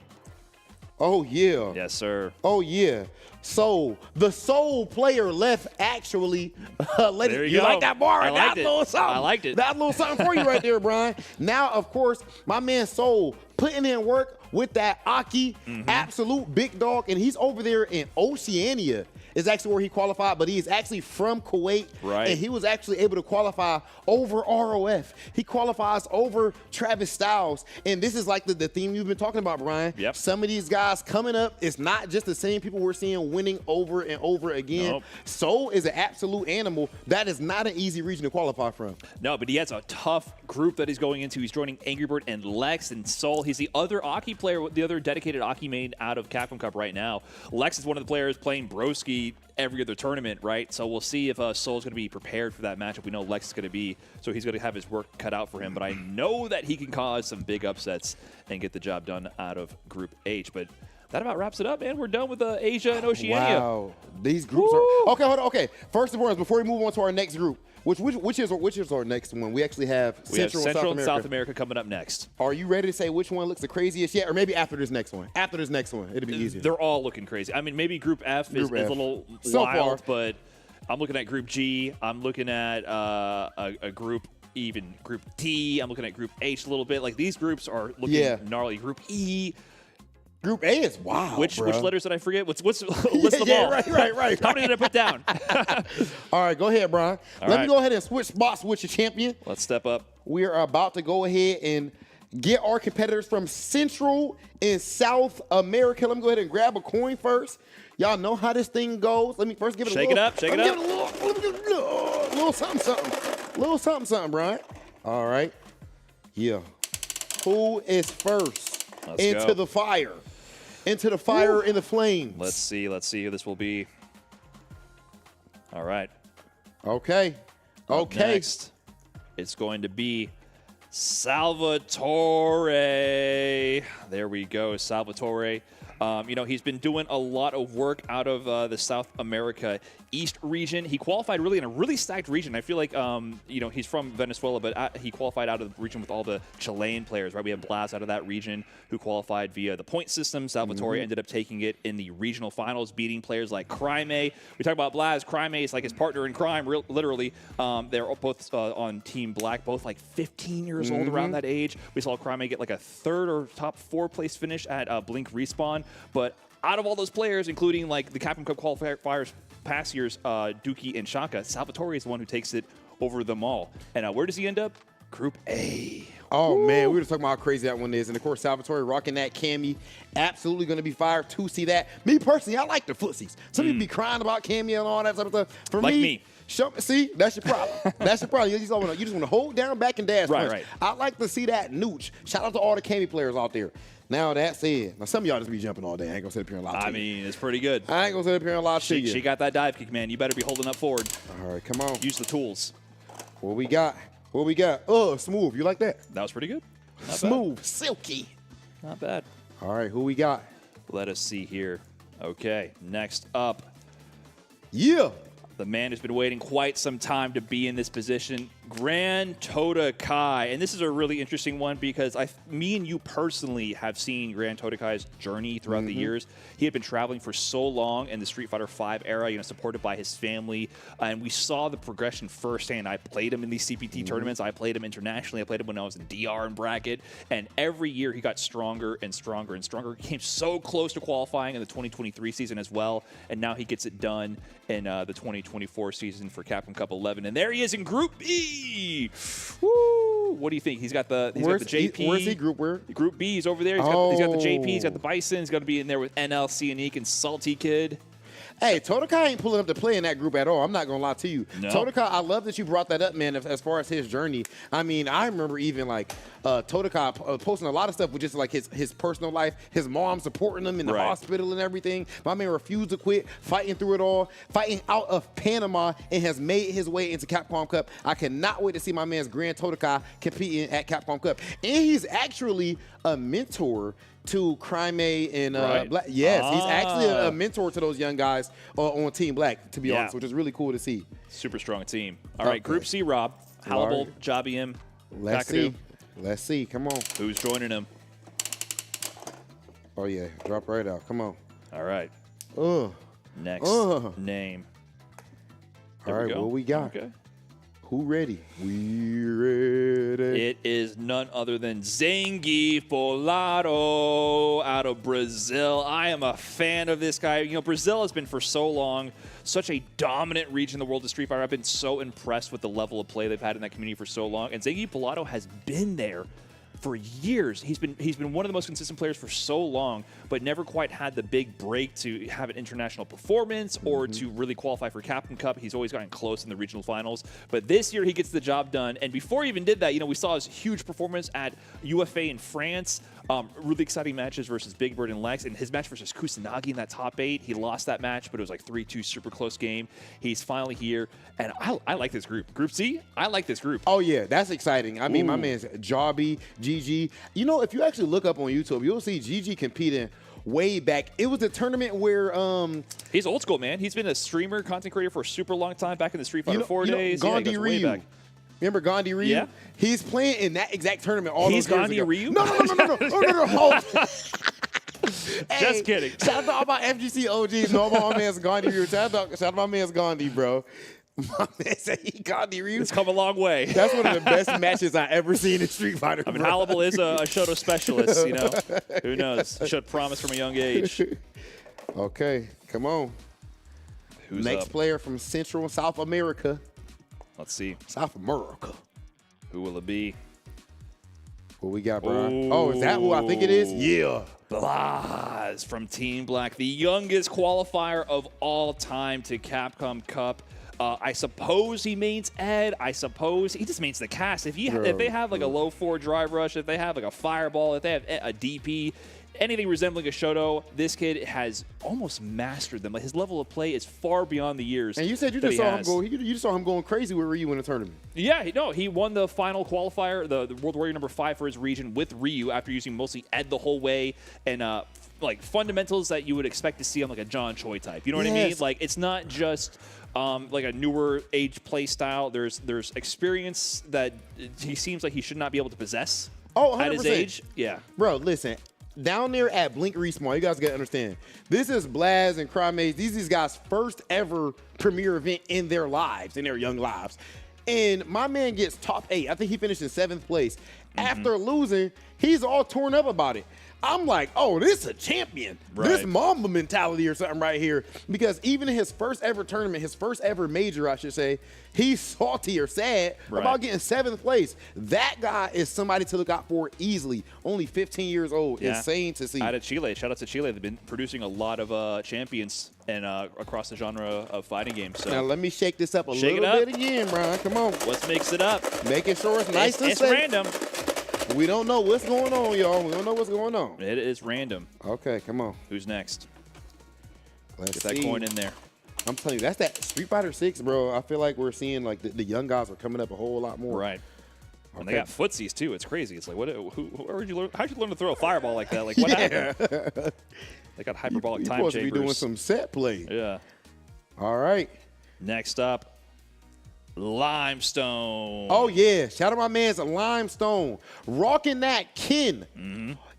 Oh, yeah.
Yes, sir.
Oh, yeah. So the sole player left actually.
There you go.
Like that bar?
I liked
that
it.
little something.
I liked it.
That little something for you right there, Brian. Now, of course, my man Soul putting in work with that Aki, absolute big dog, and he's over there in Oceania. Is actually where he qualified, but he is actually from Kuwait.
Right.
And he was actually able to qualify over ROF. He qualifies over Travis Styles. And this is like the theme you've been talking about, Brian.
Yep.
Some of these guys coming up, it's not just the same people we're seeing winning over and over again.
Nope.
Soul is an absolute animal. That is not an easy region to qualify from.
No, but he has a tough group that he's going into. He's joining Angry Bird and Lex and Soul. He's the other Aki player, the other dedicated Aki main out of Capcom Cup right now. Lex is one of the players playing Broski every other tournament, right? So we'll see if Soul's going to be prepared for that matchup. We know Lex is going to be, so he's going to have his work cut out for him. But I know that he can cause some big upsets and get the job done out of Group H. But that about wraps it up, man. We're done with Asia and Oceania.
Wow. These groups are... Okay, hold on. Okay. First and foremost, before we move on to our next group, which is our next one? We actually have Central
and South America coming up next.
Are you ready to say which one looks the craziest yet? Or maybe after this next one? After this next one, it'll be easier.
They're all looking crazy. I mean, maybe Group F is a little
so
wild,
far.
but I'm looking at Group G. I'm looking at a group, even Group T. I'm looking at Group H a little bit. Like, these groups are looking gnarly. Group E.
Group A is wild,
Which letters did I forget? What's list them all?
Right.
How many did I put down?
All right, go ahead, Brian. Let me go ahead and switch spots with your champion.
Let's step up.
We are about to go ahead and get our competitors from Central and South America. Let me go ahead and grab a coin first. Y'all know how this thing goes. Let me first give it
Shake
a little.
it up, shake it up.
Little something, Brian. All right. Yeah. Who is first into the fire? Into the fire in the flames.
Let's see who this will be. All right.
Okay.
Up next, it's going to be Salvatore. There we go, Salvatore. He's been doing a lot of work out of the South America East region. He qualified really in a really stacked region. I feel like, he's from Venezuela, but he qualified out of the region with all the Chilean players, right? We have Blas out of that region who qualified via the point system. Salvatore ended up taking it in the regional finals, beating players like Crime. We talk about Blas. Crime is like his partner in crime, literally. They're both on Team Black, both like 15 years old around that age. We saw Crime get like a third or top 4 place finish at Blink Respawn. But out of all those players, including like the Capcom Cup qualifiers past years, Dookie and Shaka, Salvatore is the one who takes it over them all. And where does he end up? Group A.
Oh, man, we were just talking about how crazy that one is. And, of course, Salvatore rocking that Cammy. Absolutely going to be fired to see that. Me, personally, I like the footsies. Some people be crying about Cammy and all that type of stuff. For
like me.
See, that's your problem. That's your problem. You just want to hold down, back, and dash.
Right.
I like to see that nooch. Shout out to all the Cammy players out there. Now, that said, some of y'all just be jumping all day. I ain't going to sit up here and lie to you.
I mean, it's pretty good.
I ain't going to sit up here and lie to you.
She got that dive kick, man. You better be holding up forward.
All right, come on.
Use the tools.
What we got? Oh, smooth. You like that?
That was pretty good. Not
Smooth,
bad.
silky.
Not bad.
All right, who we got?
Let us see here. Okay, next up.
Yeah.
The man who's been waiting quite some time to be in this position. Grand Tota Kai, and this is a really interesting one because me and you personally have seen Grand Tota Kai's journey throughout the years. He had been traveling for so long in the Street Fighter V era, you know, supported by his family, and we saw the progression firsthand. I played him in these CPT tournaments. I played him internationally. I played him when I was in DR and bracket, and every year he got stronger and stronger and stronger. He came so close to qualifying in the 2023 season as well, and now he gets it done in the 2024 season for Capcom Cup 11. And there he is in Group B. Woo! What do you think? He's got the JP.
Where's he? Group where?
Group B. He's over there. He's got the JP. He's got the Bison. He's going to be in there with NL, Unique, and Salty Kid.
Hey, Tota Kai ain't pulling up to play in that group at all. I'm not going to lie to you.
No.
Tota Kai, I love that you brought that up, man, as far as his journey. I mean, I remember even, like, Tota Kai posting a lot of stuff with just, like, his personal life, his mom supporting him in the hospital and everything. My man refused to quit, fighting through it all, fighting out of Panama, and has made his way into Capcom Cup. I cannot wait to see my man's Grand Tota Kai competing at Capcom Cup. And he's actually a mentor to Crime and Black. Yes, he's actually a mentor to those young guys on Team Black, to be honest, which is really cool to see.
Super strong team. All right, Group C, Rob. Halibal, Jabby,
Let's see. Let's see. Come on.
Who's joining him?
Oh, yeah. Drop right out. Come on.
All right. Next name.
All right, what we got?
Okay.
Who ready? We ready.
It is none other than Zengi Polado out of Brazil. I am a fan of this guy. You know, Brazil has been for so long such a dominant region in the world of Street Fighter. I've been so impressed with the level of play they've had in that community for so long. And Zengi Polado has been there for years. He's been one of the most consistent players for so long, but never quite had the big break to have an international performance or to really qualify for Capcom Cup. He's always gotten close in the regional finals, but this year he gets the job done. And before he even did that, you know, we saw his huge performance at UFA in France. Really exciting matches versus Big Bird and Lex, and his match versus Kusanagi in that top 8. He lost that match, but it was like 3-2, super close game. He's finally here, and I like this group. Group C, I like this group.
Oh, yeah, that's exciting. I mean, my man's Jobby, GG. You know, if you actually look up on YouTube, you'll see GG competing way back. It was a tournament where
he's old school, man. He's been a streamer, content creator for a super long time, back in the Street Fighter 4 days.
Gandhi Ryu. Remember Gandhi Ryu?
Yeah.
He's playing in that exact tournament all
He's
those years
Gandhi
ago.
Ryu?
No.
Just kidding.
Shout out to all my FGC OGs. No, my man's Gandhi Ryu. Shout out to my man's Gandhi, bro. My man said he Gandhi Ryu.
It's come a long way.
That's one of the best matches I ever seen in Street Fighter.
I mean, Halibal is a Shoto specialist, you know. Who knows? Showed promise from a young age.
Okay, come on.
Who's
Next
up?
player from Central and South America.
Let's see.
South America.
Who will it be?
What we got, Brian? Oh, is that who I think it is? Yeah.
Blaz from Team Black, the youngest qualifier of all time to Capcom Cup. I suppose he mains Ed. I suppose he just mains the cast. If they have like a low 4 drive rush, if they have like a fireball, if they have a DP, anything resembling a Shoto, this kid has almost mastered them. Like, his level of play is far beyond the years.
And you said you just saw him go. You saw him going crazy with Ryu in the tournament.
Yeah, he won the final qualifier, the World Warrior number 5 for his region with Ryu after using mostly Ed the whole way and like fundamentals that you would expect to see on like a John Choi type. You know what I mean? Like, it's not just like a newer age play style. There's experience that he seems like he should not be able to possess at his age. Yeah,
bro. Listen. Down there at Blink Respawn, you guys got to understand, this is Blaz and Crymage. These guys' first ever premiere event in their lives, in their young lives. And my man gets top 8. I think he finished in 7th place. After losing, he's all torn up about it. I'm like, oh, this is a champion.
Right.
This Mamba mentality or something right here. Because even in his first ever tournament, his first ever major, I should say, he's salty or sad about getting 7th place. That guy is somebody to look out for easily. Only 15 years old.
Yeah.
Insane to see.
Out of Chile. Shout out to Chile. They've been producing a lot of champions and across the genre of fighting games. So
now let me shake this up a little bit again, Brian. Come on.
Let's mix it up.
Making sure it's nice and
It's
safe.
random.
We don't know what's going on, y'all. We don't know what's going on.
It is random.
Okay, come on.
Who's next?
Let's
Get that
see.
coin in there.
I'm telling you, that's that Street Fighter 6, bro. I feel like we're seeing like the young guys are coming up a whole lot more.
Right. And
Okay.
they got footsies too. It's crazy. It's like, where did you learn? How'd you learn to throw a fireball like that? Like, what happened? They got hyperbolic
you
time
supposed
chambers.
to be doing some set play.
Yeah.
All right.
Next up, Limestone.
Oh, yeah. Shout out my man's Limestone. Rocking that Ken.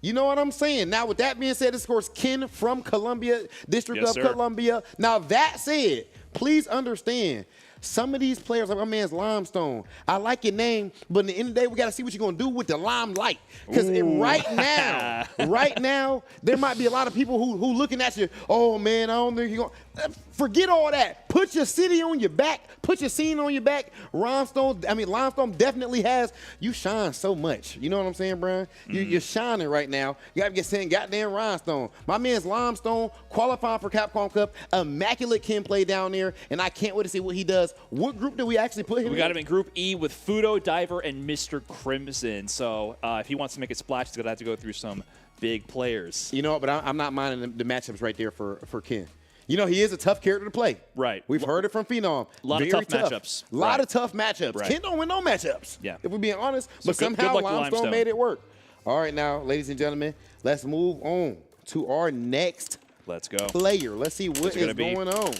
You know what I'm saying? Now, with that being said, this, of course, Ken from Columbia, District
Yes,
of
sir.
Columbia. Now, that said, please understand, some of these players, like my man's Limestone, I like your name, but in the end of the day, we got to see what you're going to do with the limelight. Because right now, there might be a lot of people who looking at you, oh, man, I don't think you're going to. Forget all that. Put your city on your back. Put your scene on your back. Limestone definitely has, you shine so much. You know what I'm saying, Brian? You're shining right now. You got to get saying goddamn Rhinestone. My man's Limestone, qualifying for Capcom Cup. Immaculate Ken play down there, and I can't wait to see what he does. What group did we actually put him in?
We got him in Group E with Fudo, Diver, and Mr. Crimson. So if he wants to make a splash, he's going to have to go through some big players.
You know what, but I'm not minding the matchups right there for Ken. You know, he is a tough character to play.
Right.
We've heard it from Phenom.
A lot of
Very
tough matchups.
A lot
Right.
of tough matchups.
Right.
Ken don't win no matchups.
Yeah.
If we're being honest.
So
but
good
somehow
luck to
Limestone
Limestone.
made it work. All right, now, ladies and gentlemen, let's move on to our next
Let's go.
player. Let's see what is going on.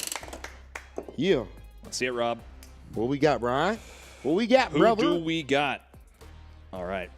Yeah.
Let's see it, Rob.
What we got, Brian? What we got,
Who
brother?
do we got? All right.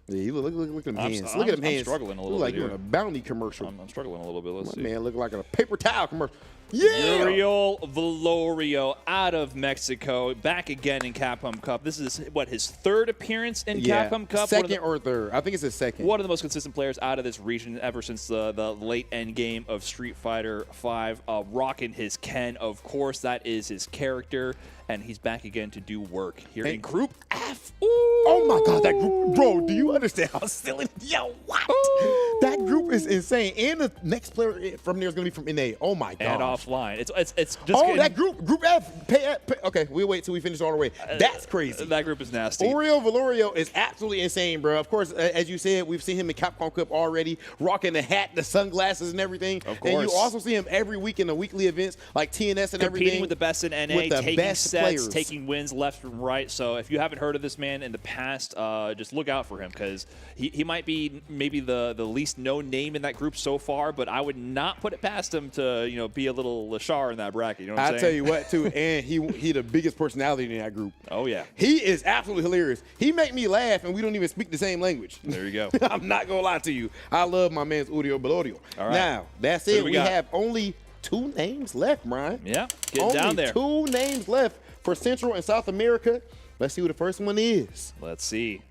Yeah, you look at them
I'm-
hands.
I'm-
look at them
I'm
hands.
struggling a little
Look like
bit
you're in
here.
a bounty commercial.
I'm struggling a little bit. Let's
My
see.
man look like a paper towel commercial. Yeah.
Uriel Valorio out of Mexico, back again in Capcom Cup. This is, what, his third appearance in Capcom Cup?
Second or third. I think it's his second.
One of the most consistent players out of this region ever since the late end game of Street Fighter V. Rocking his Ken, of course. That is his character. And he's back again to do work here in Group F. Ooh.
Oh my God, that group, bro! Do you understand how silly? Yo, what?
Ooh.
That group is insane. And the next player from there is going to be from NA. Oh my God.
And offline. It's just
Oh,
getting,
that group F. Okay, we'll wait till we finish all the way. That's crazy.
That group is nasty.
Uriel Valorio is absolutely insane, bro. Of course, as you said, we've seen him in Capcom Cup already, rocking the hat, the sunglasses, and everything.
Of course.
And you also see him every week in the weekly events like TNS and everything.
Competing with the best in NA,
with the
taking
best
sets,
players.
taking wins left and right. So if you haven't heard of this man in the past, just look out for him because he might be maybe the least known name in that group so far, but I would not put it past him to be a little Lashar in that bracket. You know what I'm
I'll
saying?
tell you what, too, and he the biggest personality in that group.
Oh, yeah.
He is absolutely hilarious. He make me laugh, and we don't even speak the same language.
There you go.
I'm not going to lie to you. I love my man's Uriel Valorio.
All right.
Now, that's
Who do
it.
we
We
got?
have only 2 names left, Brian.
Yeah, getting
only
down there.
2 names left for Central and South America. Let's see who the first one is.
Let's see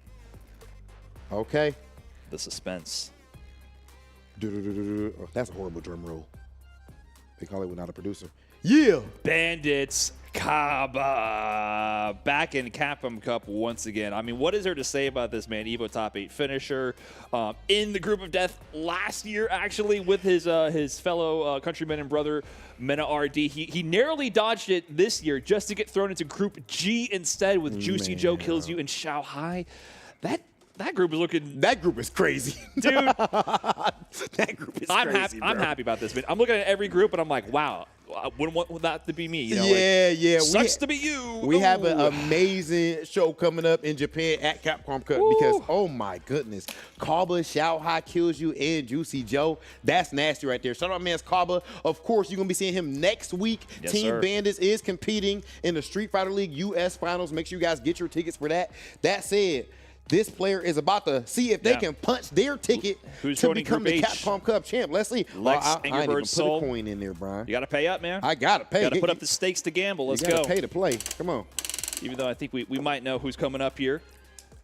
Okay.
the suspense.
Oh, that's a horrible drum roll. They call it without a producer. Yeah.
Bandits Kaba back in Capcom Cup once again. I mean, what is there to say about this man? Evo top 8 finisher in the group of death last year, actually, with his fellow countryman and brother Mena RD. He narrowly dodged it this year just to get thrown into Group G instead with Juicy Joe Kills You and Xiao Hai. That group is looking.
That group is crazy.
Dude,
that group is crazy,
I'm happy about this, man. I'm looking at every group and I'm like, wow, I wouldn't want that to be me. You know,
yeah.
Sucks to be you.
We have an
Ooh.
amazing show coming up in Japan at Capcom Cup because, oh my goodness, Kaba, Xiao Hai Kills You, and Juicy Joe. That's nasty right there. Shout out, man's Kaba. Of course, you're going to be seeing him next week.
Yes,
Team
sir.
Bandits is competing in the Street Fighter League US Finals. Make sure you guys get your tickets for that. That said, this player is about to see if they can punch their ticket
Who's
to
joining
become
Group
the
H?
Capcom Cup champ. Let's see.
Lex,
I
Angry
ain't even
Bird,
put
Soul.
a coin in there, Brian.
You got to pay up, man.
I got to pay.
You got to put up the stakes to gamble. Let's
you
go.
gotta pay to play. Come on.
Even though I think we might know who's coming up here.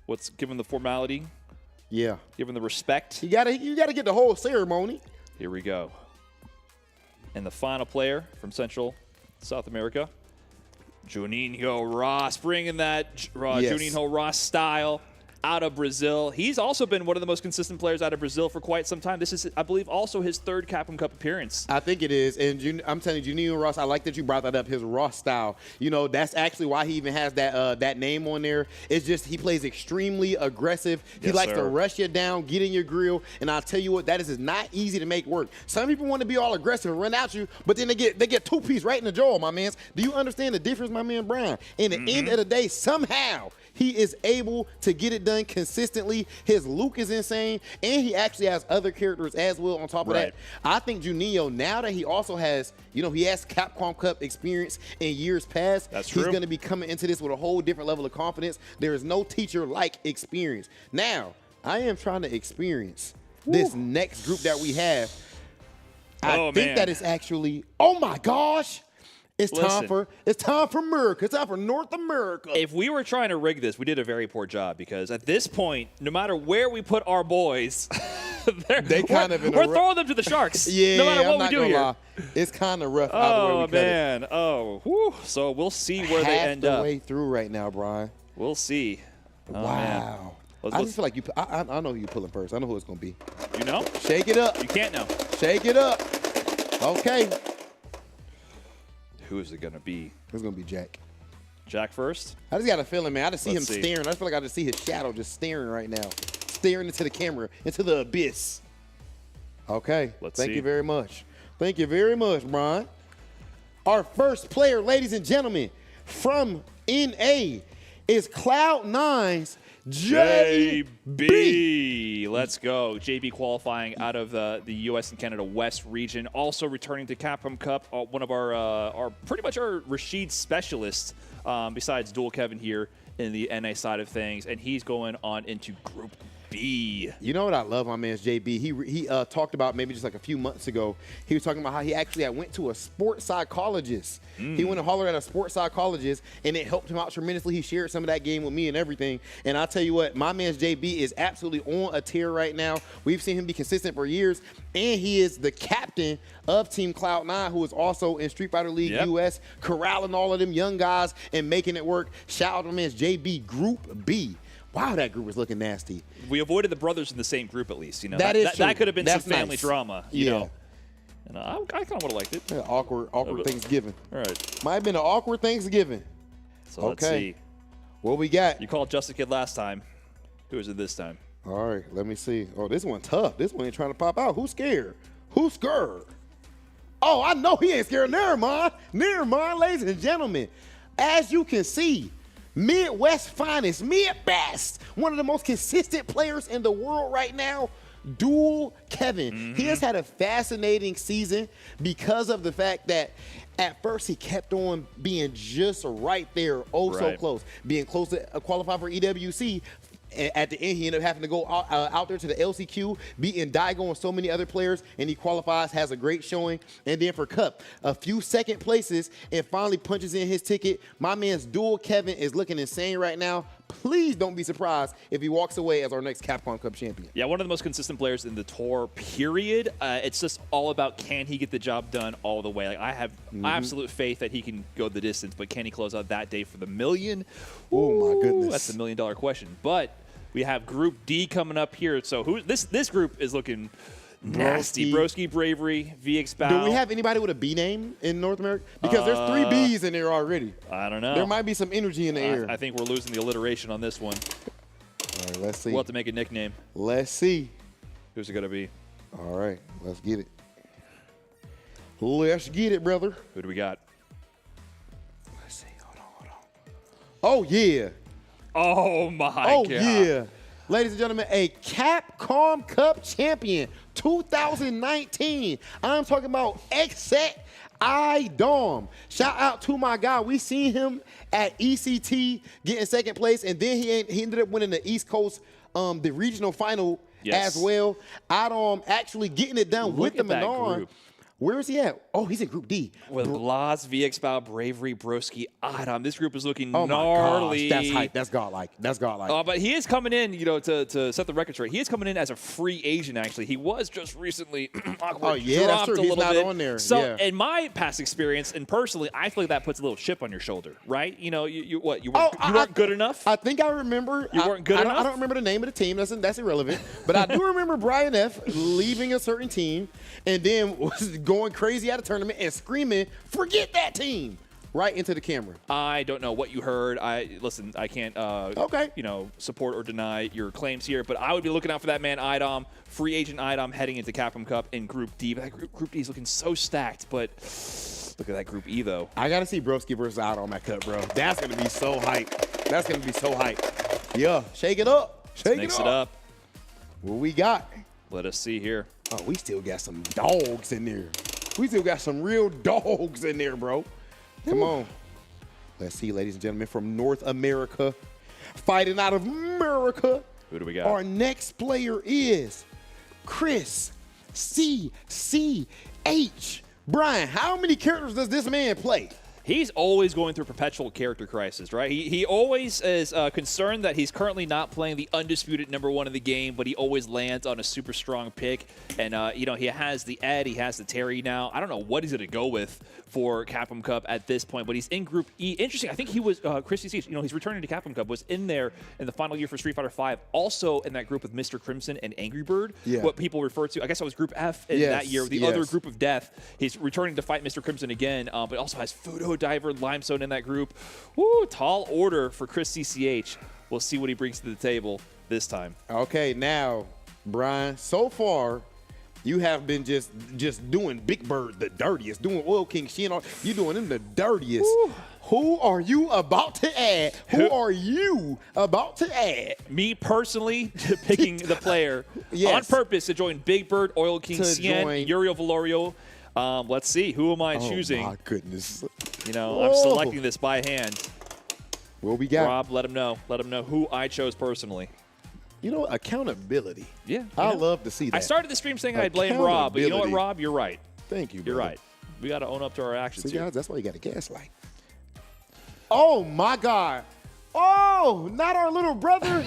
What's given the formality,
Yeah.
given the respect.
You gotta get the whole ceremony.
Here we go. And the final player from Central South America, Juninho Ross, bringing that
Yes.
Juninho Ross style out of Brazil. He's also been one of the most consistent players out of Brazil for quite some time. This is, I believe, also his third Capcom Cup appearance.
I think it is. And I'm telling you, Juninho Ross, I like that you brought that up, his Ross style. You know, that's actually why he even has that name on there. It's just he plays extremely aggressive. He
Yes,
likes
sir.
to rush you down, get in your grill. And I'll tell you what, that is not easy to make work. Some people want to be all aggressive and run at you, but then they get 2-piece right in the jaw, my man. Do you understand the difference, my man Brian? In the end of the day, somehow He is able to get it done consistently. His Luke is insane, and he actually has other characters as well on top of that. I think Juninho, now that he also has, he has Capcom Cup experience in years past, he's going to be coming into this with a whole different level of confidence. There is no teacher like experience. Now, I am trying to experience this next group that we have. I think that it's actually, oh my gosh, it's time for America. It's time for North America.
If we were trying to rig this, we did a very poor job, because at this point, no matter where we put our boys, we're throwing them to the sharks. No matter what we do here.
Lie. It's kind of rough.
Oh man. So we'll see where they end up.
Halfway through right now, Brian.
We'll see.
Oh, wow. I just feel like I know who you're pulling first. I know who it's gonna be.
You know?
Shake it up.
You can't know.
Shake it up. Okay.
Who is it gonna be?
It's gonna be Jack.
Jack first?
I just got a feeling, man. I just see him
see.
staring. I just feel like I just see his shadow just staring right now. Staring into the camera, into the abyss. Okay. Thank you very much. Thank you very much, Brian. Our first player, ladies and gentlemen, from NA is Cloud9's JB.
Let's go. JB qualifying out of the U.S. and Canada West region. Also returning to Capcom Cup, one of our pretty much our Rashid specialists, besides Dual Kevin here in the NA side of things. And he's going on into Group B.
You know what I love, my man's JB? He talked about maybe just like a few months ago, he was talking about how he actually went to a sports psychologist. He went and hollered at a sports psychologist, and it helped him out tremendously. He shared some of that game with me and everything. And I'll tell you what, my man's JB is absolutely on a tear right now. We've seen him be consistent for years, and he is the captain of Team Cloud9, who is also in Street Fighter League US, corralling all of them young guys and making it work. Shout out to my man's JB Group B. Wow, that group was looking nasty.
We avoided the brothers in the same group, at least. You know,
that
could have been some family drama. You know, and I kind of would have liked it.
Yeah, awkward Thanksgiving.
All right,
might have been an awkward Thanksgiving.
So let's see.
What we got?
You called Just a Kid last time. Who is it this time?
All right, let me see. Oh, this one tough. This one ain't trying to pop out. Who's scared? Who's scared? Oh, I know he ain't scared. Never mind. Never mind, ladies and gentlemen. As you can see, Midwest finest, mid-best, one of the most consistent players in the world right now, Dual Kevin. He has had a fascinating season because of the fact that at first he kept on being just right there, so close, being close to qualify for EWC. At the end, he ended up having to go out there to the LCQ, beating Daigo and so many other players, and he qualifies, has a great showing. And then for Cup, a few second places, and finally punches in his ticket. My man's Dual Kevin is looking insane right now. Please don't be surprised if he walks away as our next Capcom Cup champion.
Yeah, one of the most consistent players in the tour, period. It's just all about, can he get the job done all the way? Like, I have absolute faith that he can go the distance, but can he close out that day for the million?
Oh, my goodness.
That's the $1 million question. But we have Group D coming up here. So this group is looking nasty. Broski, Bravery, VX Bow.
Do we have anybody with a B name in North America? Because there's 3 Bs in there already.
I don't know.
There might be some energy in the air.
I think we're losing the alliteration on this one.
All right, let's see.
We'll have to make a nickname.
Let's see.
Who's it going to be?
All right, let's get it. Let's get it, brother.
Who do we got?
Let's see. Hold on. Oh, yeah.
Oh, my God.
Oh, yeah. Ladies and gentlemen, a Capcom Cup champion 2019. I'm talking about Exet IDOM. Shout out to my guy. We seen him at ECT getting second place, and then he ended up winning the East Coast, the regional final as well. IDOM actually getting it done with the Manon. Where is he at? Oh, he's in Group D.
With Blas, VX Bow, Bravery, Broski, Adam. This group is looking gnarly.
My gosh, that's hype. That's godlike. That's godlike.
But he is coming in, to set the record straight. He is coming in as a free agent, actually. He was just recently awkward.
Oh, yeah, that's true. He's not on there.
So, in my past experience, and personally, I feel like that puts a little chip on your shoulder, right? You know, you weren't good enough?
I think I remember.
You weren't good enough?
I don't remember the name of the team. That's irrelevant. But I do remember Brian F. leaving a certain team and then was going crazy at a tournament and screaming, "Forget that team!" right into the camera.
I don't know what you heard. Listen, I can't support or deny your claims here, but I would be looking out for that man IDOM, free agent IDOM, heading into Capcom Cup in Group D. But that Group D is looking so stacked, but look at that Group E though.
I gotta see Broski versus IDOM at Cup, bro. That's gonna be so hype. That's going to be so hype. Yeah, shake it up. Shake
Mix
it
it up.
What we got?
Let us see here.
Oh, we still got some dogs in there. We still got some real dogs in there, bro. Come on. Let's see, ladies and gentlemen, from North America, fighting out of America.
Who do we got?
Our next player is Chris CCH. Brian, how many characters does this man play?
He's always going through perpetual character crisis, right? He always is concerned that he's currently not playing the undisputed #1 in the game, but he always lands on a super strong pick. And, you know, he has the Ed, he has the Terry now. I don't know what he's going to go with for Capcom Cup at this point, but he's in Group E. Interesting, I think he was, Chris CC, you know, he's returning to Capcom Cup, was in there in the final year for Street Fighter V, also in that group with Mr. Crimson and Angry Bird, what people refer to, I guess that was Group F in that year, the other group of death. He's returning to fight Mr. Crimson again, but also has Fudo Diver, Limestone in that group. Woo, tall order for Chris CCH. We'll see what he brings to the table this time.
Okay, now, Brian, so far, you have been just doing Big Bird the dirtiest, doing Oil King Shin. You doing him the dirtiest. Woo. Who are you about to add? Who are you about to add?
Me personally picking the player on purpose to join Big Bird, Oil King Sien, Uriel Valorio. Let's see. Who am I choosing?
Oh, my goodness.
You know, I'm selecting this by hand.
What we got?
Rob, let him know. Let him know who I chose personally.
You know, accountability.
Yeah.
I love to see that.
I started the stream saying I'd blame Rob, but you know what, Rob? You're right.
Thank you,
You're right. We got to own up to our actions
See,
here.
guys, that's why you got to gaslight. Oh, my God. Oh, not our little brother.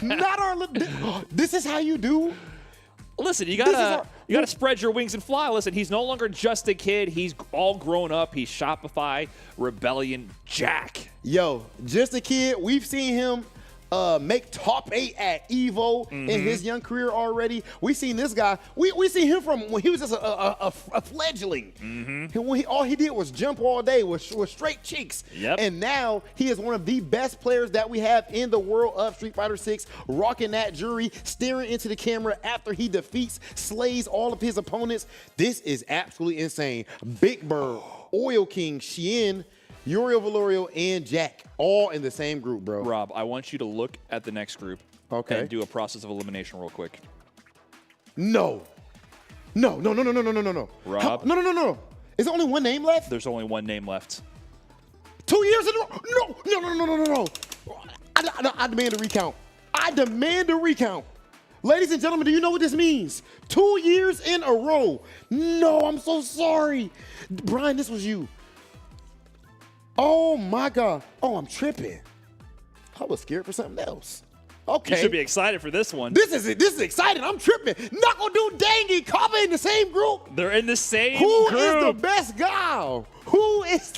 Not our little... This is how you do?
Listen, you gotta spread your wings and fly. Listen, he's no longer just a kid. He's all grown up. He's Shopify Rebellion Jack.
Yo, just a kid. We've seen him make top 8 at Evo in his young career already. We seen this guy. We seen him from when he was just a fledgling. All he did was jump all day with straight cheeks. And now he is one of the best players that we have in the world of Street Fighter 6, rocking that jewelry, staring into the camera after he slays all of his opponents. This is absolutely insane. Big Bird, Oil King, Shien, Uriel Valorio, and Jack, all in the same group, bro.
Rob, I want you to look at the next group and do a process of elimination real quick.
No. No.
Rob?
No. Is there only one name left?
There's only one name left.
2 years in a row? No. I demand a recount. I demand a recount. Ladies and gentlemen, do you know what this means? 2 years in a row. No, I'm so sorry. Brian, this was you. Oh, my God. Oh, I'm tripping. I was scared for something else. Okay.
You should be excited for this one.
This is exciting. I'm tripping. Knuckle Dude Dangy, Kaba in the same group.
They're in the same
group.
Who
is the best guy? Who is...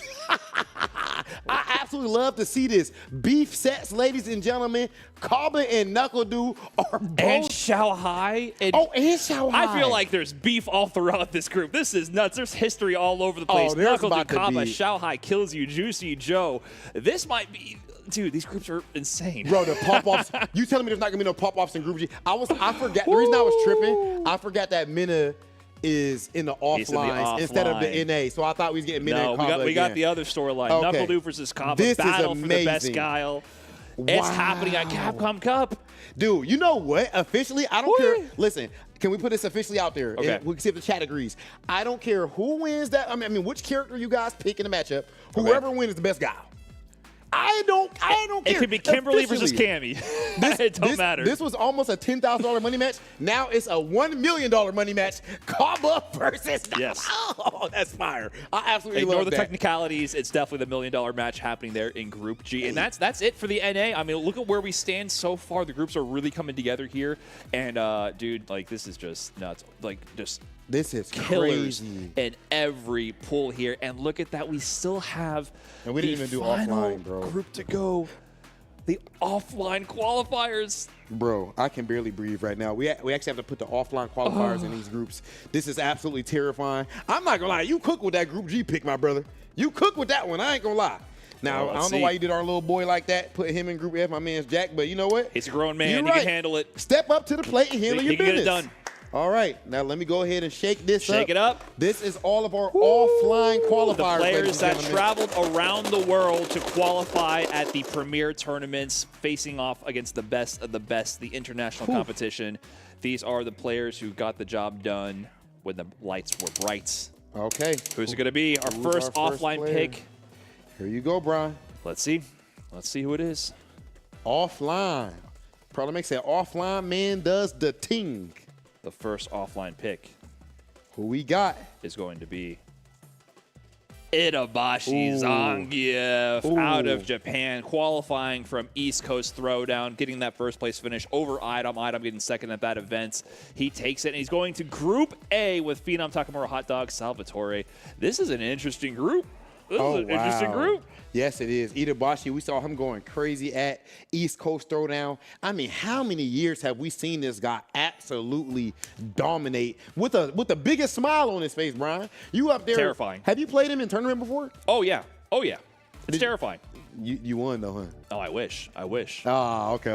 I absolutely love to see this. Beef sets, ladies and gentlemen. Kaba and Knuckle Dude are both...
And Xiao Hai.
And Xiao Hai.
I feel like there's beef all throughout this group. This is nuts. There's history all over the place. Knuckle Dude, Kaba, Xiao Hai kills you, Juicy Joe. This might be... Dude, these groups are insane.
Bro, the pop-offs. You telling me there's not going to be no pop-offs in Group G? I forgot. The reason I was tripping, I forgot that Mina is in the offlines instead of the NA. So I thought we was getting Mina and Kaba
we got the other storyline. Okay. Knuckle Dude versus Kaba.
This
battle
is
for the best guile. Wow. It's happening at Capcom Cup.
Dude, you know what? Officially, I don't care. Listen, can we put this officially out there?
Okay.
We can see if the chat agrees. I don't care who wins that. I mean, which character you guys pick in the matchup. Whoever wins is the best guy. I don't care.
It could be Kimberly versus Cammy. It don't matter.
This was almost a $10,000 money match. Now it's a $1 million money match. Kaba versus...
Yes.
Oh, that's fire. I absolutely love
Ignore the
that.
technicalities. It's definitely the $1 million match happening there in Group G. And that's it for the NA. I mean, look at where we stand so far. The groups are really coming together here. And, dude, like, this is just nuts. Like, just...
This is
killers
crazy.
In every pool here. And look at that. We still have
and we didn't even do offline, bro.
Group to go. The offline qualifiers.
Bro, I can barely breathe right now. We actually have to put the offline qualifiers in these groups. This is absolutely terrifying. I'm not going to lie. You cook with that Group G pick, my brother. You cook with that one. I ain't going to lie. Now, I don't know why you did our little boy like that, put him in Group F, my man's Jack, but you know what?
He's a grown man.
You're
He can handle it.
Step up to the plate and handle your business.
He can get it done.
All right, now let me go ahead and shake this up.
Shake it up.
This is all of our offline qualifiers,
The players
ladies
that
and gentlemen.
traveled around the world to qualify at the premier tournaments, facing off against the best of the best, the international competition. These are the players who got the job done when the lights were bright.
Okay.
Who's it going to be? Our first offline
player?
pick.
Here you go, Brian.
Let's see. Let's see who it is.
Offline. Probably makes that offline man does the ting.
The first offline pick
Who we got?
is going to be Itabashi
Ooh.
Zangief
Ooh.
out of Japan, qualifying from East Coast Throwdown, getting that first place finish over Idom. Idom getting second at that event. He takes it, and he's going to Group A with Phenom, Takamura, Hot Dog, Salvatore. This is an interesting group. This is an interesting group.
Yes, it is. Itabashi, we saw him going crazy at East Coast Throwdown. I mean, how many years have we seen this guy absolutely dominate with the biggest smile on his face, Brian? You up there.
Terrifying.
Have you played him in tournament before?
Oh, yeah. Oh, yeah. It's terrifying.
You won, though, huh?
Oh, I wish. I wish.
Ah, okay.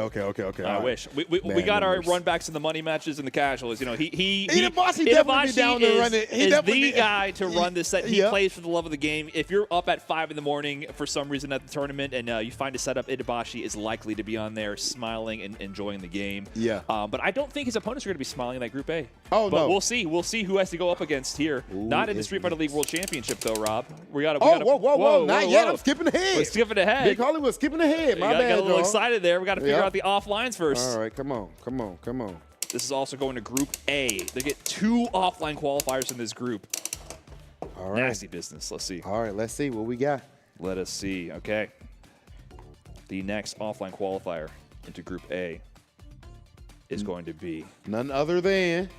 I wish. We got our run backs in the money matches and the casuals. You know,
Itabashi definitely be down there running.
is the guy to run this set. He
Yep.
plays for the love of the game. If you're up at 5 in the morning for some reason at the tournament and you find a setup, Itabashi is likely to be on there smiling and enjoying the game.
Yeah.
But I don't think his opponents are going to be smiling in that Group A.
Oh,
but
no.
We'll see. We'll see who has to go up against here.
Ooh,
Not in the Street Fighter League World Championship, though, Rob.
Whoa. Not yet. I'm skipping ahead.
We're skipping ahead.
Big Hollywood skipping ahead. My bad,
Got a little
dog.
excited there. We got to figure
Yep.
out the offlines first.
All right, come on.
This is also going to Group A. They get 2 offline qualifiers in this group.
All right.
Nasty business. Let's see.
All right, let's see what we got.
Let us see. Okay. The next offline qualifier into Group A is going to be
None other than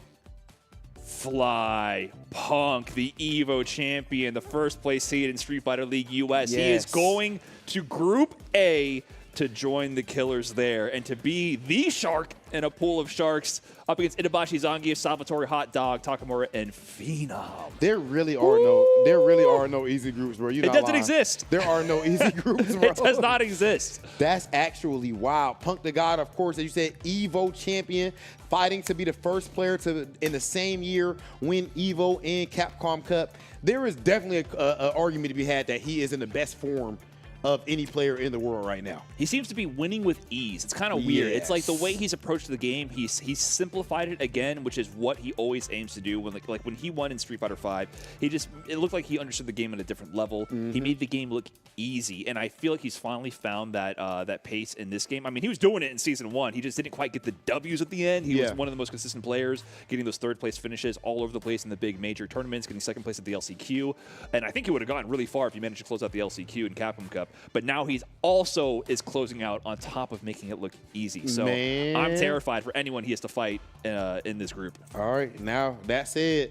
Fly Punk, the Evo champion, the first place seed in Street Fighter League US. He is
Yes.
going to Group A to join the Killers there and to be the shark in a pool of sharks up against Itabashi, Zangief, Salvatore, Hot Dog, Takamura, and Phenom.
there really are no easy groups, bro.
It doesn't exist.
There are no easy groups, bro.
It does not exist.
That's actually wild. Punk the God, of course, as you said, Evo champion, fighting to be the first player to, in the same year, win Evo and Capcom Cup. There is definitely an argument to be had that he is in the best form of any player in the world right now.
He seems to be winning with ease. It's kind of weird. It's like the
Yes.
way he's approached the game. He's simplified it again, which is what he always aims to do. When like when he won in Street Fighter V, it looked like he understood the game at a different level. He made the game look easy, and I feel like he's finally found that that pace in this game. I mean, he was doing it in Season 1. He just didn't quite get the W's at the end. He was one of the most consistent players, getting those third-place finishes all over the place in the big major tournaments, getting second place at the LCQ. And I think he would have gotten really far if he managed to close out the LCQ in Capcom Cup. But now he's also is closing out on top of making it look easy. So
Man.
I'm terrified for anyone he has to fight in this group.
All right, now that said,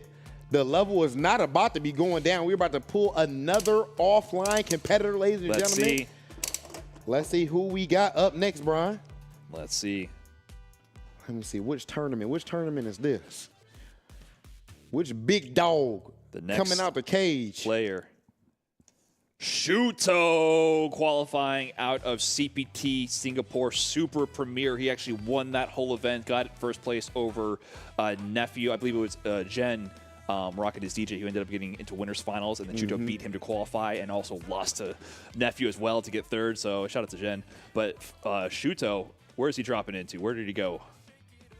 the level is not about to be going down. We're about to pull another offline competitor, ladies and
Let's
gentlemen.
see.
Let's see who we got up next, Brian.
Let's see.
Let me see, which tournament is this? Which big dog
The next
coming out the cage?
Player. Shuto qualifying out of CPT Singapore Super Premier. He actually won that whole event, got first place over Nephew. I believe it was Jen Rocket, his DJ, who ended up getting into winners finals, and then Shuto beat him to qualify and also lost to Nephew as well to get third. So shout out to Jen. But Shuto, where is he dropping into? Where did he go?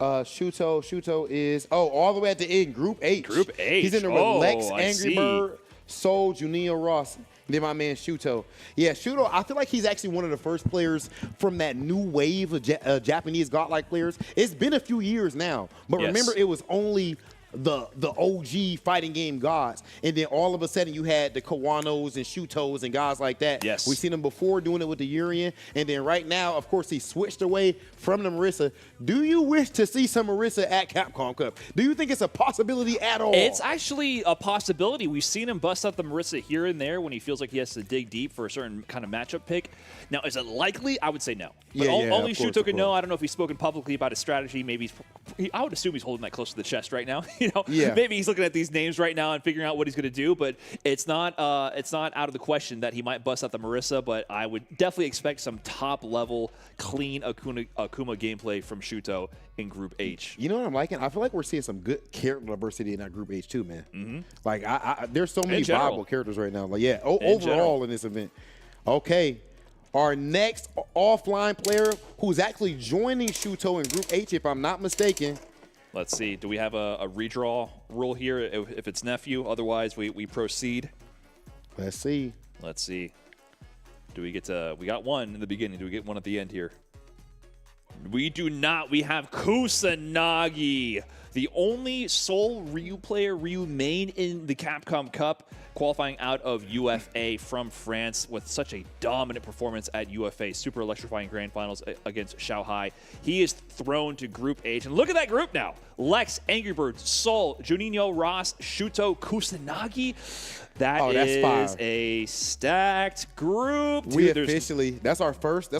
Shuto is all the way at the end, Group H.
Group H.
He's in the
Oh,
Relax,
I
Angry
see.
Bird, Soul, Junio Ross. Then my man Shuto. Yeah, Shuto, I feel like he's actually one of the first players from that new wave of Japanese godlike players. It's been a few years now, but
Yes.
remember, it was only the OG fighting game gods, and then all of a sudden you had the Kawanos and Shutos and guys like that.
Yes.
We've seen him before doing it with the Urian, and then right now, of course, he switched away from the Marissa. Do you wish to see some Marissa at Capcom Cup? Do you think it's a possibility at all?
It's actually a possibility. We've seen him bust out the Marissa here and there when he feels like he has to dig deep for a certain kind of matchup pick. Now, is it likely? I would say no. But
Yeah,
only
of course,
Shuto
of
can know.
course.
I don't know if he's spoken publicly about his strategy. Maybe I would assume he's holding that close to the chest right now. Maybe he's looking at these names right now and figuring out what he's going to do, but it's not out of the question that he might bust out the Marissa, but I would definitely expect some top-level, clean Akuma gameplay from Shuto in Group H.
You know what I'm liking? I feel like we're seeing some good character diversity in that Group H too, man. Like, there's so many viable characters right now. Like, overall in this event. Okay. Our next offline player who's actually joining Shuto in Group H, if I'm not mistaken.
Let's see. Do we have a redraw rule here if it's nephew? Otherwise, we proceed.
Let's see.
Let's see. Do we get to... We got one in the beginning. Do we get one at the end here? We do not. We have Kusanagi, the only sole Ryu player, Ryu main in the Capcom Cup, qualifying out of UFA from France with such a dominant performance at UFA. Super electrifying grand finals against Shanghai. He is thrown to Group H. And look at that group now. Lex, Angry Birds, Sol, Juninho, Ross, Shuto, Kusanagi. That is a stacked group.
We officially, that's our first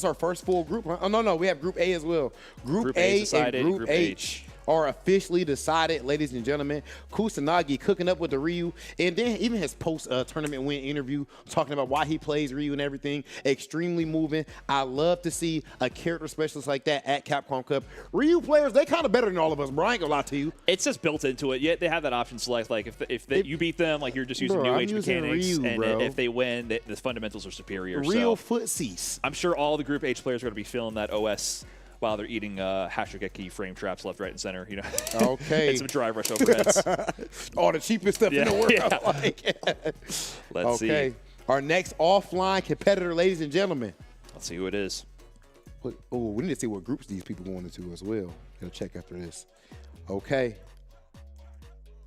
full group. Huh? Oh, no, we have Group A as well. Group A and Group H are officially decided, ladies and gentlemen. Kusanagi cooking up with the Ryu, and then even his post-tournament win interview talking about why he plays Ryu and everything. Extremely moving. I love to see a character specialist like that at Capcom Cup. Ryu players, they kind of better than all of us, bro. I ain't gonna lie to you.
It's just built into it. Yeah, they have that option select. Like if you beat them, like you're just using new age mechanics,
Ryu,
and if they win, the fundamentals are superior.
Real footsies.
I'm sure all the Group H players are going to be feeling that OS while they're eating Hashigeki frame traps left, right, and center.
Okay.
And some drive rush overheads.
All the cheapest stuff in the world.
Yeah. Let's see.
Okay. Our next offline competitor, ladies and gentlemen.
Let's see who it is.
Oh, we need to see what groups these people going into as well. Gonna check after this. Okay.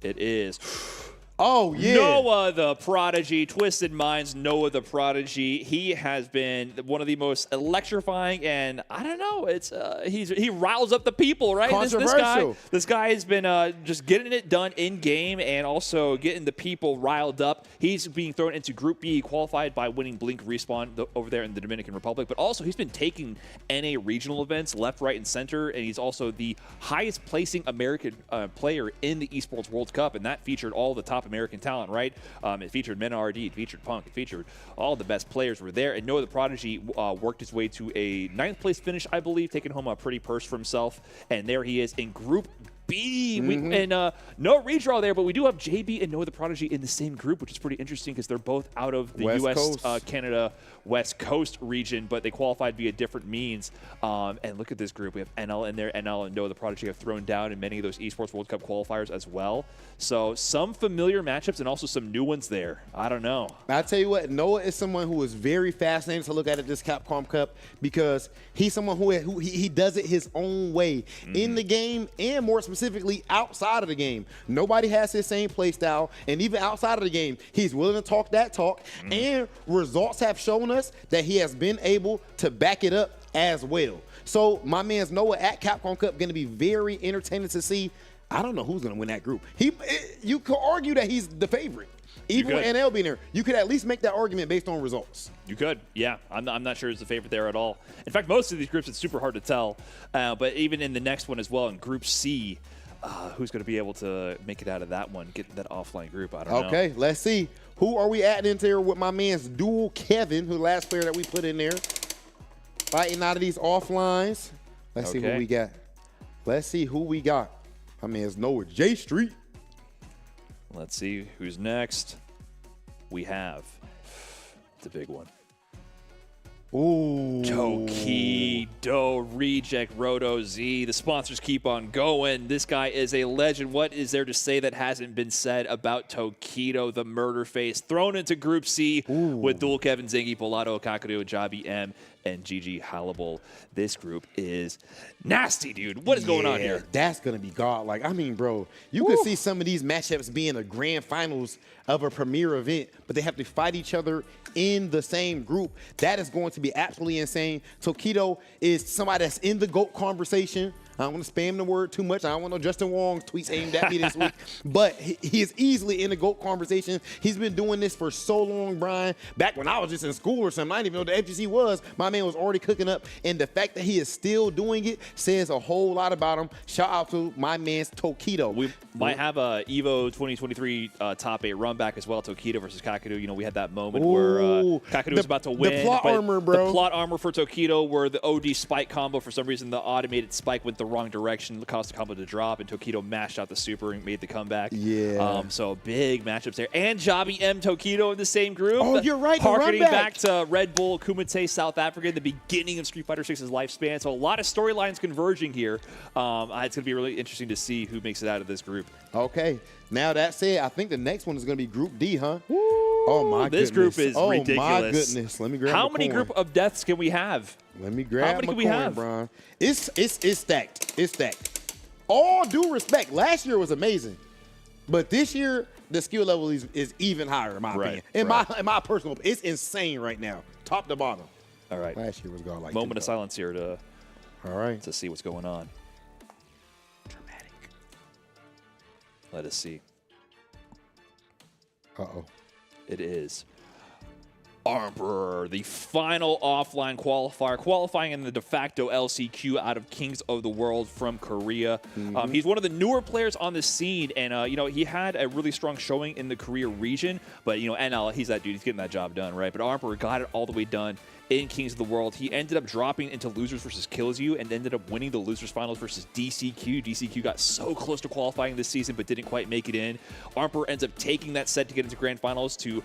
It is.
Oh, yeah.
Noah the Prodigy, Twisted Minds, Noah the Prodigy. He has been one of the most electrifying, and I don't know, it's he riles up the people, right?
Controversial.
This guy has been just getting it done in game and also getting the people riled up. He's being thrown into Group B, qualified by winning Blink Respawn over there in the Dominican Republic, but also he's been taking NA regional events left, right, and center, and he's also the highest placing American player in the Esports World Cup, and that featured all the top American talent, right? It featured Menardi, it featured Punk, it featured all the best players were there. And Noah the Prodigy worked his way to a 9th place finish, I believe, taking home a pretty purse for himself. And there he is in Group B. No redraw there, but we do have JB and Noah the Prodigy in the same group, which is pretty interesting because they're both out of the US, Canada, West Coast region, but they qualified via different means. And look at this group. We have NL in there. NL and Noah the Prodigy have thrown down in many of those Esports World Cup qualifiers as well. So some familiar matchups and also some new ones there. I don't know.
I'll tell you what, Noah is someone who is very fascinating to look at this Capcom Cup because he's someone who he does it his own way in the game and more specifically outside of the game. Nobody has his same play style, and even outside of the game, he's willing to talk that talk, and results have shown us that he has been able to back it up as well. So my man's Noah at Capcom Cup going to be very entertaining to see. I don't know who's going to win that group. You could argue that he's the favorite. Even with NL being there, you could at least make that argument based on results.
You could, yeah. I'm not sure he's the favorite there at all. In fact, most of these groups, it's super hard to tell. But even in the next one as well, in Group C, who's going to be able to make it out of that one, get that offline group? I don't know.
Okay, let's see. Who are we adding into here with my man's dual Kevin, who last player that we put in there? Fighting out of these offlines. Let's see who we got. Let's see who we got. My man's Noah J Street.
Let's see who's next. We have the big one.
Ooh.
Tokido, Reject, Roto, Z. The sponsors keep on going. This guy is a legend. What is there to say that hasn't been said about Tokido, the murder face? Thrown into Group C with Dual Kevin, Zingy, Polato, Kakadu, Jabi M, and Gigi Hallible. This group is nasty, dude. What is going on here?
That's going to be godlike. I mean, bro, you could see some of these matchups being the grand finals of a premier event, but they have to fight each other in the same group. That is going to be absolutely insane. Tokido is somebody that's in the GOAT conversation. I don't want to spam the word too much. I don't want no Justin Wong tweets aimed at me this week. But he is easily in the GOAT conversation. He's been doing this for so long, Brian. Back when I was just in school or something, I didn't even know what the FGC was. My man was already cooking up. And the fact that he is still doing it says a whole lot about him. Shout out to my man's Tokido.
We might have a EVO 2023 top 8 run back as well. Tokido versus Kakadu. You know, we had that moment where Kakadu was about to win.
The plot armor, bro.
The plot armor for Tokido, where the OD spike combo, for some reason, the automated spike went the wrong direction, caused the combo to drop, and Tokido mashed out the super and made the comeback.
Yeah.
So big matchups there. And Javi M. Tokido in the same group.
Oh, you're right.
Harkening back to Red Bull Kumite, South Africa, in the beginning of Street Fighter 6's lifespan. So a lot of storylines converging here. It's going to be really interesting to see who makes it out of this group.
Okay. Now that said, I think the next one is going to be Group D, huh? Oh, my goodness.
This group is ridiculous.
Oh, my goodness. Let me grab
How
my
many
coin.
group of deaths can we have?
Let me grab
many
my
can we
coin,
have?
Brian. It's stacked. It's stacked. All due respect, last year was amazing. But this year, the skill level is even higher, in my opinion. In my personal opinion. It's insane right now, top to bottom.
All right.
Last year was godlike.
Moment of silence here to see what's going on.
Dramatic.
Let us see.
Uh-oh.
It is Emperor, the final offline qualifier, qualifying in the de facto LCQ out of Kings of the World from Korea. He's one of the newer players on the scene, and he had a really strong showing in the Korea region, but NL, he's that dude, he's getting that job done, right? But Emperor got it all the way done in Kings of the World. He ended up dropping into Losers versus Kills You and ended up winning the Losers Finals versus DCQ. DCQ got so close to qualifying this season, but didn't quite make it in. Emperor ends up taking that set to get into Grand Finals to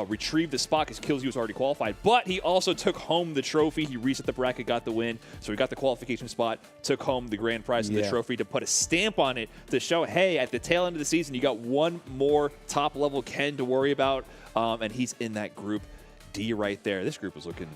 retrieve the spot because Kills You was already qualified, but he also took home the trophy. He reset the bracket, got the win, so he got the qualification spot, took home the grand prize of the trophy to put a stamp on it to show, hey, at the tail end of the season, you got one more top-level Ken to worry about, and he's in that group D right there. This group is looking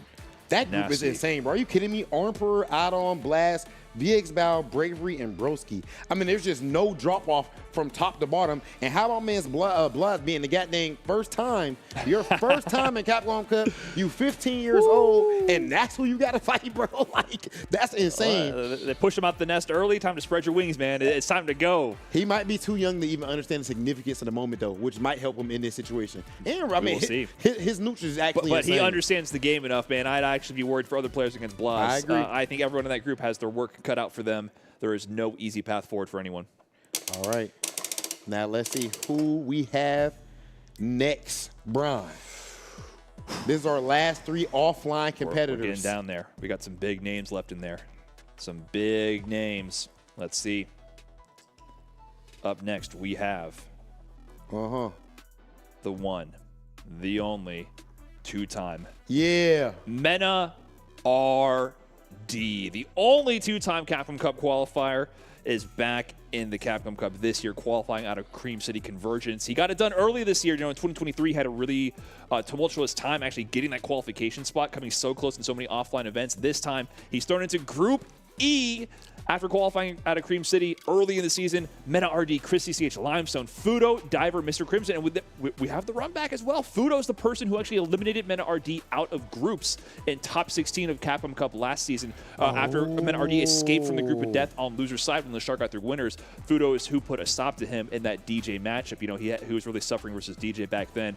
That group
nasty.
is insane, bro. Are you kidding me? Emperor, Adon, Blast, VX Bow, Bravery, and Broski. I mean, there's just no drop-off from top to bottom. And how about man's Blood being the goddamn first time, your first time in Capcom Cup, you 15 years old, and that's who you got to fight, bro? Like, that's insane.
They push him out the nest early. Time to spread your wings, man. It's time to go.
He might be too young to even understand the significance of the moment, though, which might help him in this situation. And, I mean, his neutral is actually
But he
insane.
understands the game enough, man. I'd actually be worried for other players against Blaz.
I agree.
I think everyone in that group has their work cut out for them. There is no easy path forward for anyone.
All right. Now, let's see who we have next. Brian. This is our last 3 offline competitors.
We're getting down there. We got some big names left in there. Some big names. Let's see. Up next, we have the one, the only, 2-time Mena RD. The only 2-time Capcom Cup qualifier is back in the Capcom Cup this year, qualifying out of Cream City Convergence. He got it done early this year. In 2023, had a really tumultuous time actually getting that qualification spot, coming so close in so many offline events. This time, he's thrown into Group E after qualifying out of Cream City early in the season. Mena RD, Christy CH Limestone, Fudo, Diver, Mr. Crimson, and we have the run back as well. Fudo's the person who actually eliminated Mena RD out of groups in top 16 of Capcom Cup last season. After Mena RD escaped from the group of death on loser's side when the Shark got through winners, Fudo is who put a stop to him in that DJ matchup. He was really suffering versus DJ back then.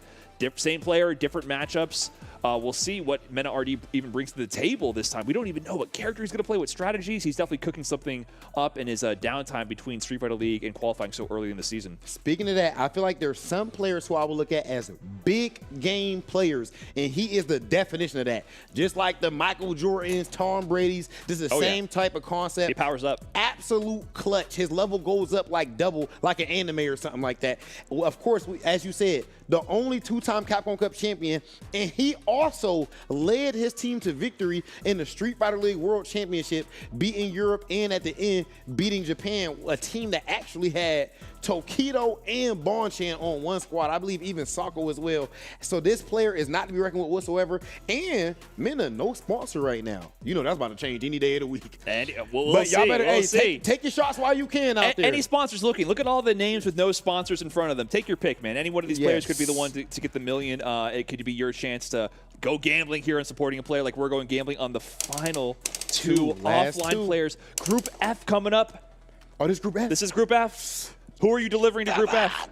Same player, different matchups. We'll see what Mena RD even brings to the table this time. We don't even know what character he's going to play, what strategies. He's definitely cooking something up in his downtime between Street Fighter League and qualifying so early in the season.
Speaking of that, I feel like there's some players who I will look at as big game players, and he is the definition of that. Just like the Michael Jordans, Tom Brady's, this is the same type of concept.
He powers up.
Absolute clutch. His level goes up like double, like an anime or something like that. Well, of course, as you said, the only 2-time Capcom Cup champion, and he also led his team to victory in the Street Fighter League World Championship, beating Europe and at the end beating Japan, a team that actually had Tokido and Bonchan on one squad. I believe even Sako as well. So this player is not to be reckoned with whatsoever. And Mena, no sponsor right now. You know that's about to change any day of the week.
And we'll
but y'all
see.
better
We'll see.
take your shots while you can out there.
Any sponsors looking? Look at all the names with no sponsors in front of them. Take your pick, man. Any one of these players could be the one to get the million. It could be your chance to go gambling here and supporting a player like we're going gambling on the final two offline players. Group F coming up.
Oh, this Group F?
This is Group F. Who are you delivering to Group F?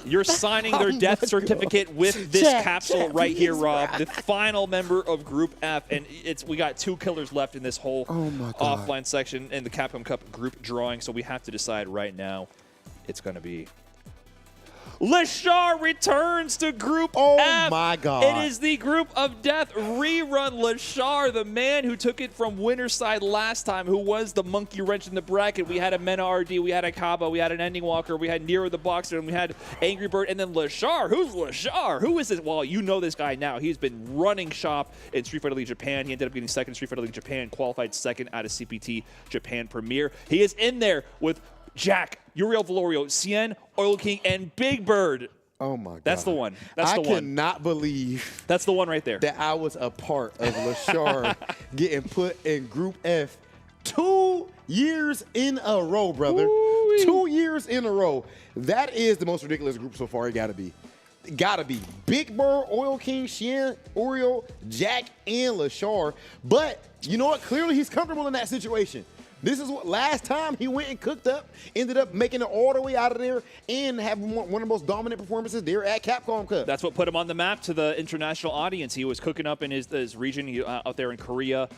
You're signing their death certificate with this capsule right here, Rob. The final member of Group F, and we got 2 killers left in this whole offline section in the Capcom Cup group drawing, so we have to decide right now. It's going to be Lashar returns to Group F.
Oh, my God.
It is the Group of Death rerun. Lashar, the man who took it from winner's side last time, who was the monkey wrench in the bracket. We had a Mena RD, we had a Kaba, we had an Ending Walker, we had Nero the Boxer, and we had Angry Bird, and then Lashar. Who's Lashar? Who is this? Well, you know this guy now. He's been running shop in Street Fighter League Japan. He ended up getting second in Street Fighter League Japan, qualified second out of CPT Japan Premier. He is in there with Jack, Uriel Valorio, Cien, Oil King, and Big Bird.
Oh, my God.
That's the one. That's the one.
I cannot believe
that's the one right there.
that I was a part of Lashar getting put in Group F 2 years in a row, brother.
Ooh-wee.
2 years in a row. That is the most ridiculous group so far. It got to be. Gotta be. Big Bird, Oil King, Cien, Uriel, Jack, and Lashar. But you know what? Clearly he's comfortable in that situation. This is what last time he went and cooked up, ended up making it all the way out of there and having one of the most dominant performances there at Capcom Cup.
That's what put him on the map to the international audience. He was cooking up in his region out there in Korea.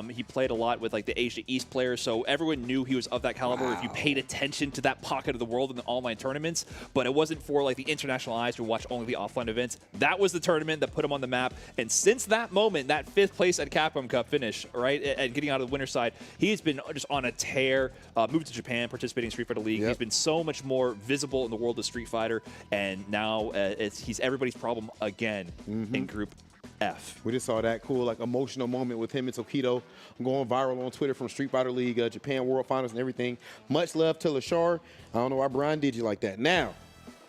He played a lot with like the Asia East players, so everyone knew he was of that caliber if you paid attention to that pocket of the world in the online tournaments. But it wasn't for like the international eyes who watch only the offline events. That was the tournament that put him on the map. And since that moment, that 5th place at Capcom Cup finish, right, and getting out of the winner's side, he's been just on a tear. Moved to Japan, participating in Street Fighter League. He's been so much more visible in the world of Street Fighter, and now he's everybody's problem again in Group F.
We just saw that cool, like, emotional moment with him and Tokido going viral on Twitter from Street Fighter League, Japan World Finals and everything. Much love to Lashar. I don't know why Brian did you like that. Now,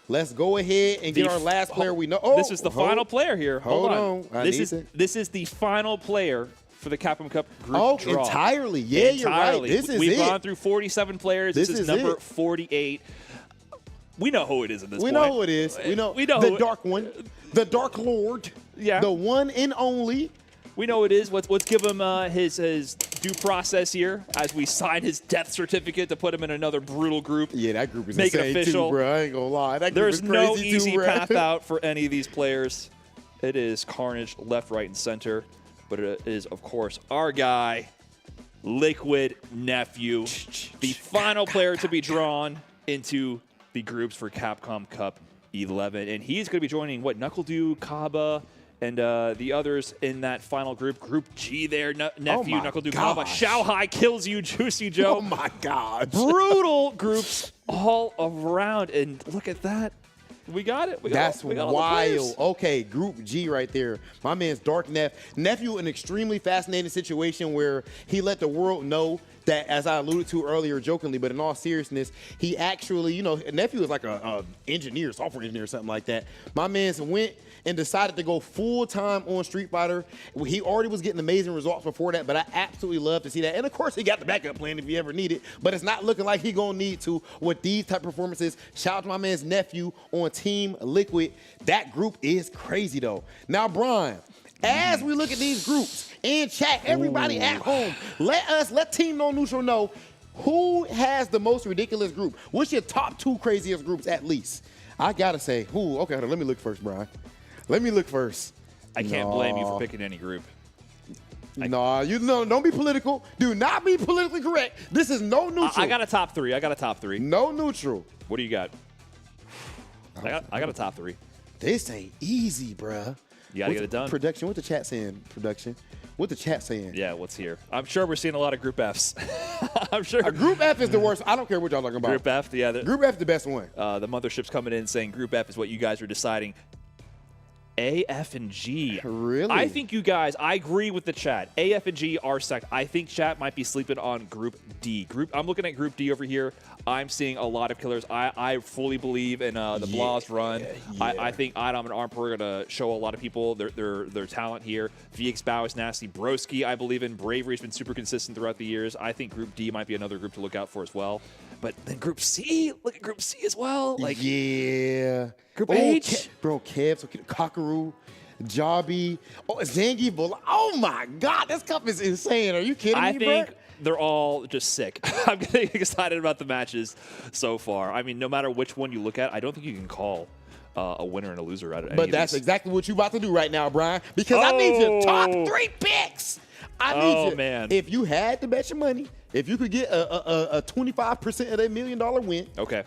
let's go ahead and get our last player we know. Oh,
this is the final player here. Hold on. This is the final player for the Capcom Cup group draw.
Entirely. Yeah,
entirely.
You're right.
We've gone through 47 players. This is number 48. We know who it is at this point.
We know who it is. We know the Dark One, the Dark Lord, the one and only.
We know who it is. Let's give him his due process here as we sign his death certificate to put him in another brutal group.
Yeah, that group is
make
insane
it official.
Too, bro. I ain't gonna lie. That group
There's
is
no
crazy
easy
too,
path out for any of these players. It is carnage left, right, and center. But it is, of course, our guy, Liquid Nephew, the final player to be drawn into the groups for Capcom Cup 11. And he's going to be joining, NuckleDu, Kaba, and the others in that final group. Group G there, Nephew, NuckleDu, Kaba. Xiaohai kills you, Juicy Joe.
Oh, my God.
Brutal groups all around. And look at that. We got it.
That's wild. Okay, Group G right there. My man's Dark Nephew, an extremely fascinating situation where he let the world know that, as I alluded to earlier jokingly, but in all seriousness, he actually, Nephew is like a engineer, software engineer or something like that. My man's went and decided to go full-time on Street Fighter. He already was getting amazing results before that, but I absolutely love to see that. And, of course, he got the backup plan if you ever need it, but it's not looking like he going to need to with these type of performances. Shout out to my man's Nephew on Team Liquid. That group is crazy, though. Now, Brian, as we look at these groups and chat, everybody at home, let Team No Neutral know who has the most ridiculous group. What's your top 2 craziest groups at least? I got to say, okay, let me look first, Brian. Let me look first.
I can't blame you for picking any group.
Don't be political. Do not be politically correct. This is no neutral.
I got a top 3.
No neutral.
What do you got? I got a top 3.
This ain't easy, bruh.
You got to get it done.
Production, what the chat saying? What the chat saying?
Yeah, what's here? I'm sure we're seeing a lot of Group Fs. I'm sure.
Group F is the worst. I don't care what y'all talking about.
Group F, yeah.
Group F is the best one.
The mothership's coming in saying Group F is what you guys are deciding. A, F, and G.
Really?
I think you guys, I agree with the chat. A, F, and G are stacked. I think chat might be sleeping on Group D. I'm looking at Group D over here. I'm seeing a lot of killers. I fully believe in the Blaz run. I think Adam and Armper are going to show a lot of people their talent here. VX Bow is nasty. Broski, I believe in. Bravery's been super consistent throughout the years. I think Group D might be another group to look out for as well. But then Group C, look at Group C as well. Like,
yeah.
Group H.
Bro, Kevs, Kakaru, Jobby, Zangief. Oh, my God. This cup is insane. Are you kidding me,
I think
bro?
they're all just sick. I'm getting excited about the matches so far. I mean, no matter which one you look at, I don't think you can call a winner and a loser out of any
But
of
that's
these.
exactly what you're about to do right now, Brian, because I need your top 3 picks. I need you.
Man.
If you had to bet your money, if you could get a 25% of that $1 million win,
Okay.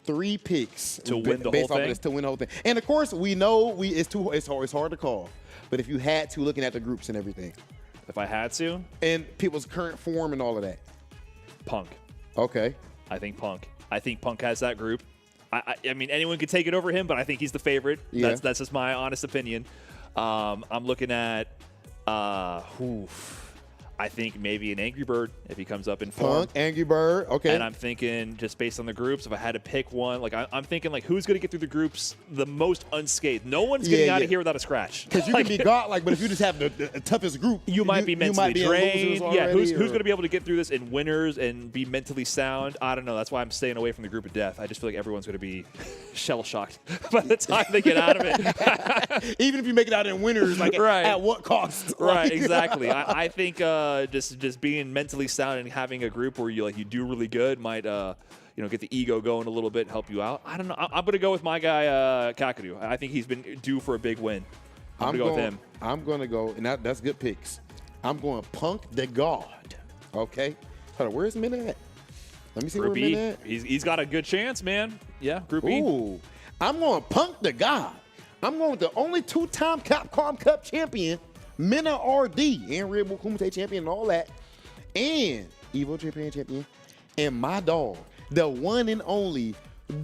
3 picks
To win the
based
whole
off of
thing?
this, to win the whole thing. And of course, we know it's hard to call. But if you had to, looking at the groups and everything,
If I had to,
and people's current form and all of that.
Punk.
Okay.
I think Punk. I think Punk has that group. I mean, anyone could take it over him, but I think he's the favorite.
Yeah.
That's just my honest opinion. I'm looking at, I think maybe an Angry Bird if he comes up in form.
Punk, Angry Bird. Okay.
And I'm thinking, just based on the groups, if I had to pick one, like I'm thinking, like who's going to get through the groups the most unscathed? No one's getting out of here without a scratch.
Because you can be godlike, but if you just have the toughest group,
you might be mentally
in
drained.
losers
Yeah, who's
already,
going to be able to get through this in winners and be mentally sound? I don't know. That's why I'm staying away from the group of death. I just feel like everyone's going to be shell shocked by the time they get out of it.
Even if you make it out in winners, like
Right.
at what cost?
Right,
Like-
exactly. I think just being mentally sound and having a group where you do really good might get the ego going a little bit and help you out. I don't know. I'm going to go with my guy Kakadu. I think he's been due for a big win. I'm going to go with him.
I'm going to go, and that's good picks. I'm going Punk the God. Okay. Hold on, where's Min at? Let me see
Group
where
E.
Min at.
He's got a good chance, man. Yeah, Group E.
Ooh. I'm going Punk the God. I'm going with the only 2-time Capcom Cup champion, Mina RD, and Red Bull Kumite champion and all that, and Evo champion, and my dog, the one and only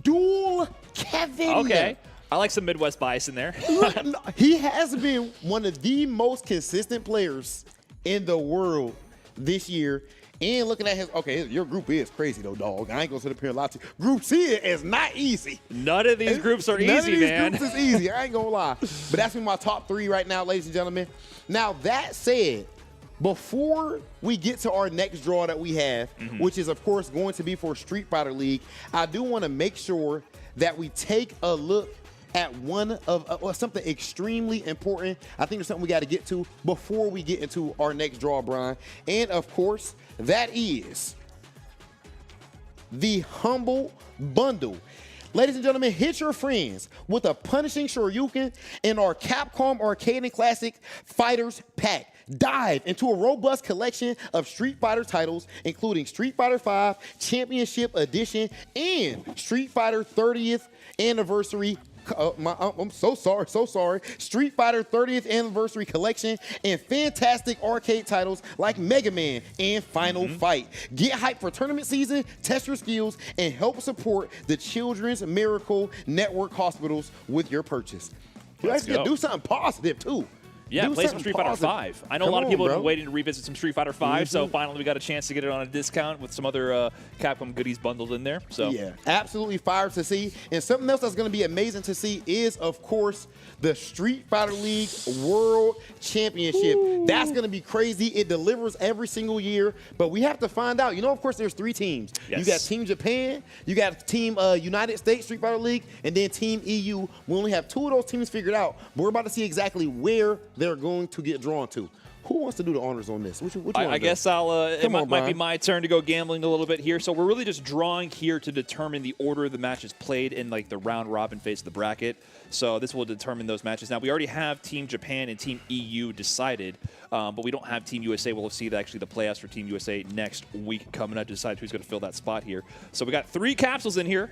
Dual Kevin.
Okay. I like some Midwest bias in there.
He has been one of the most consistent players in the world this year. And looking at his, your group is crazy though, dog. I ain't gonna sit up here and lie to you. Group C is not easy.
None of these groups are
None
easy,
of these
man.
groups is easy. I ain't gonna lie. But that's been my top 3 right now, ladies and gentlemen. Now that said, before we get to our next draw that we have, which is of course going to be for Street Fighter League, I do want to make sure that we take a look at one of something extremely important. I think there's something we got to get to before we get into our next draw, Brian. And of course, that is the Humble Bundle. Ladies and gentlemen, hit your friends with a punishing Shoryuken in our Capcom Arcade and Classic Fighters Pack. Dive into a robust collection of Street Fighter titles, including Street Fighter V Championship Edition and Street Fighter 30th Anniversary. I'm so sorry. Street Fighter 30th Anniversary Collection and fantastic arcade titles like Mega Man and Final Fight. Get hyped for tournament season, test your skills, and help support the Children's Miracle Network hospitals with your purchase.
Let's go.
Do something positive too.
Yeah,
Do
play some
something
Street Fighter
positive.
5. I know a
Come
lot of
on,
people have
bro.
been waiting to revisit some Street Fighter 5, so finally we got a chance to get it on a discount with some other Capcom goodies bundled in there. So
Yeah, absolutely fire to see. And something else that's going to be amazing to see is, of course, the Street Fighter League World Championship. That's going to be crazy. It delivers every single year, but we have to find out. You know, of course, there's 3 teams.
Yes.
You got Team Japan, you got Team United States Street Fighter League, and then Team EU. We only have 2 of those teams figured out, but we're about to see exactly where they're going to get drawn to. Who wants to do the honors on this? Which
I guess I'll. It might be
Brian.
my turn to go gambling a little bit here. So we're really just drawing here to determine the order of the matches played in like the round robin phase of the bracket. So this will determine those matches. Now we already have Team Japan and Team EU decided, but we don't have Team USA. We'll see actually the playoffs for Team USA next week coming up to decide who's going to fill that spot here. So we got 3 capsules in here.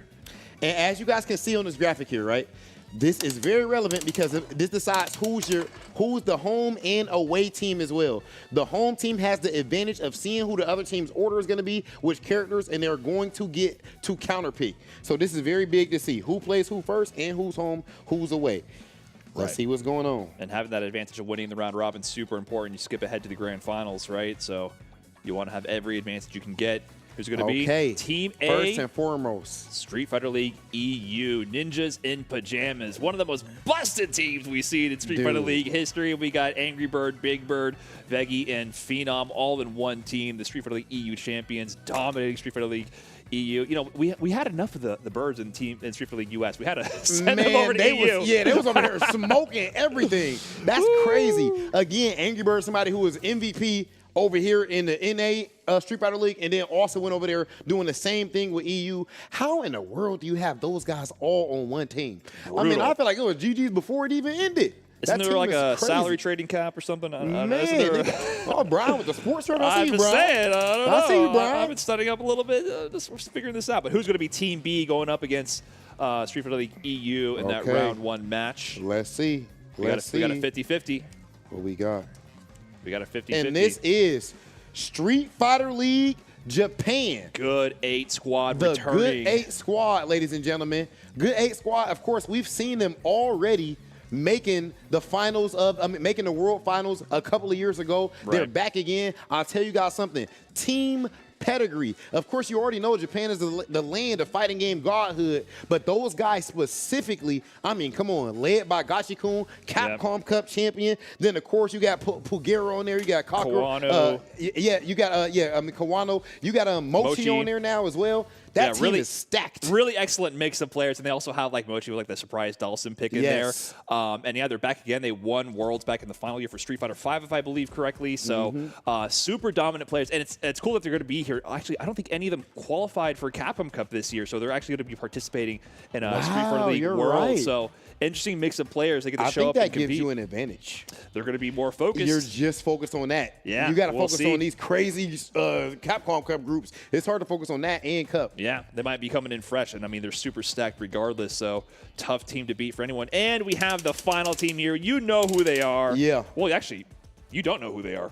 And as you guys can see on this graphic here, right? This is very relevant because this decides who's the home and away team as well. The home team has the advantage of seeing who the other team's order is going to be, which characters, and they're going to get to counterpick. So this is very big to see who plays who first and who's home, who's away. Let's see what's going on.
And having that advantage of winning the round robin is super important. You skip ahead to the grand finals, right? So you want to have every advantage you can get. Who's going to be? Team A.
First and foremost.
Street Fighter League EU. Ninjas in Pajamas. One of the most busted teams we've seen in Street Fighter League history. We got Angry Bird, Big Bird, Veggie, and Phenom all in one team. The Street Fighter League EU champions dominating Street Fighter League EU. You know, we had enough of the birds in Street Fighter League US. We had to send them over to EU.
They was over there smoking everything. That's crazy. Again, Angry Bird, somebody who was MVP over here in the NA Street Fighter League, and then also went over there doing the same thing with EU. How in the world do you have those guys all on one team?
Brutal.
I mean, I feel like it was GG's before it even ended.
Isn't there like a salary trading cap or something?
Oh, Brian with the sports shirt. I see you,
I'm
Brian.
Saying, I don't know.
I see you, Brian.
I've been studying up a little bit, just figuring this out. But who's going to be Team B going up against Street Fighter League EU in that round 1 match?
Let's see.
We got a 50-50.
What we got?
We got a 50-50.
And this is Street Fighter League Japan.
Good 8 squad
the
returning.
Good 8 squad, ladies and gentlemen. Good 8 squad. Of course, we've seen them already making the finals making the world finals a couple of years ago.
Right.
They're back again. I'll tell you guys something. Team pedigree. Of course, you already know Japan is the land of fighting game godhood, but those guys specifically, I mean, come on, led by Gachi-kun, Capcom Cup champion. Then, of course, you got Pugero on there. You got
Kawano.
You got Kawano. You got Mochi on there now as well. That team is stacked.
Really excellent mix of players, and they also have like Mochi with like the surprise Dawson pick in there. And yeah, they're back again. They won Worlds back in the final year for Street Fighter V, if I believe correctly. So super dominant players, and it's cool that they're going to be here. Actually, I don't think any of them qualified for Capcom Cup this year, so they're actually going to be participating in Street Fighter League World.
Right.
So interesting mix of players. They get to show up and compete.
I think that gives you an advantage.
They're going to be more focused.
You're just focused on that.
Yeah,
you got to focus on these crazy Capcom Cup groups. It's hard to focus on that and Cup.
Yeah, they might be coming in fresh, and I mean, they're super stacked regardless, so tough team to beat for anyone. And we have the final team here. You know who they are.
Yeah.
Well, actually, you don't know who they are.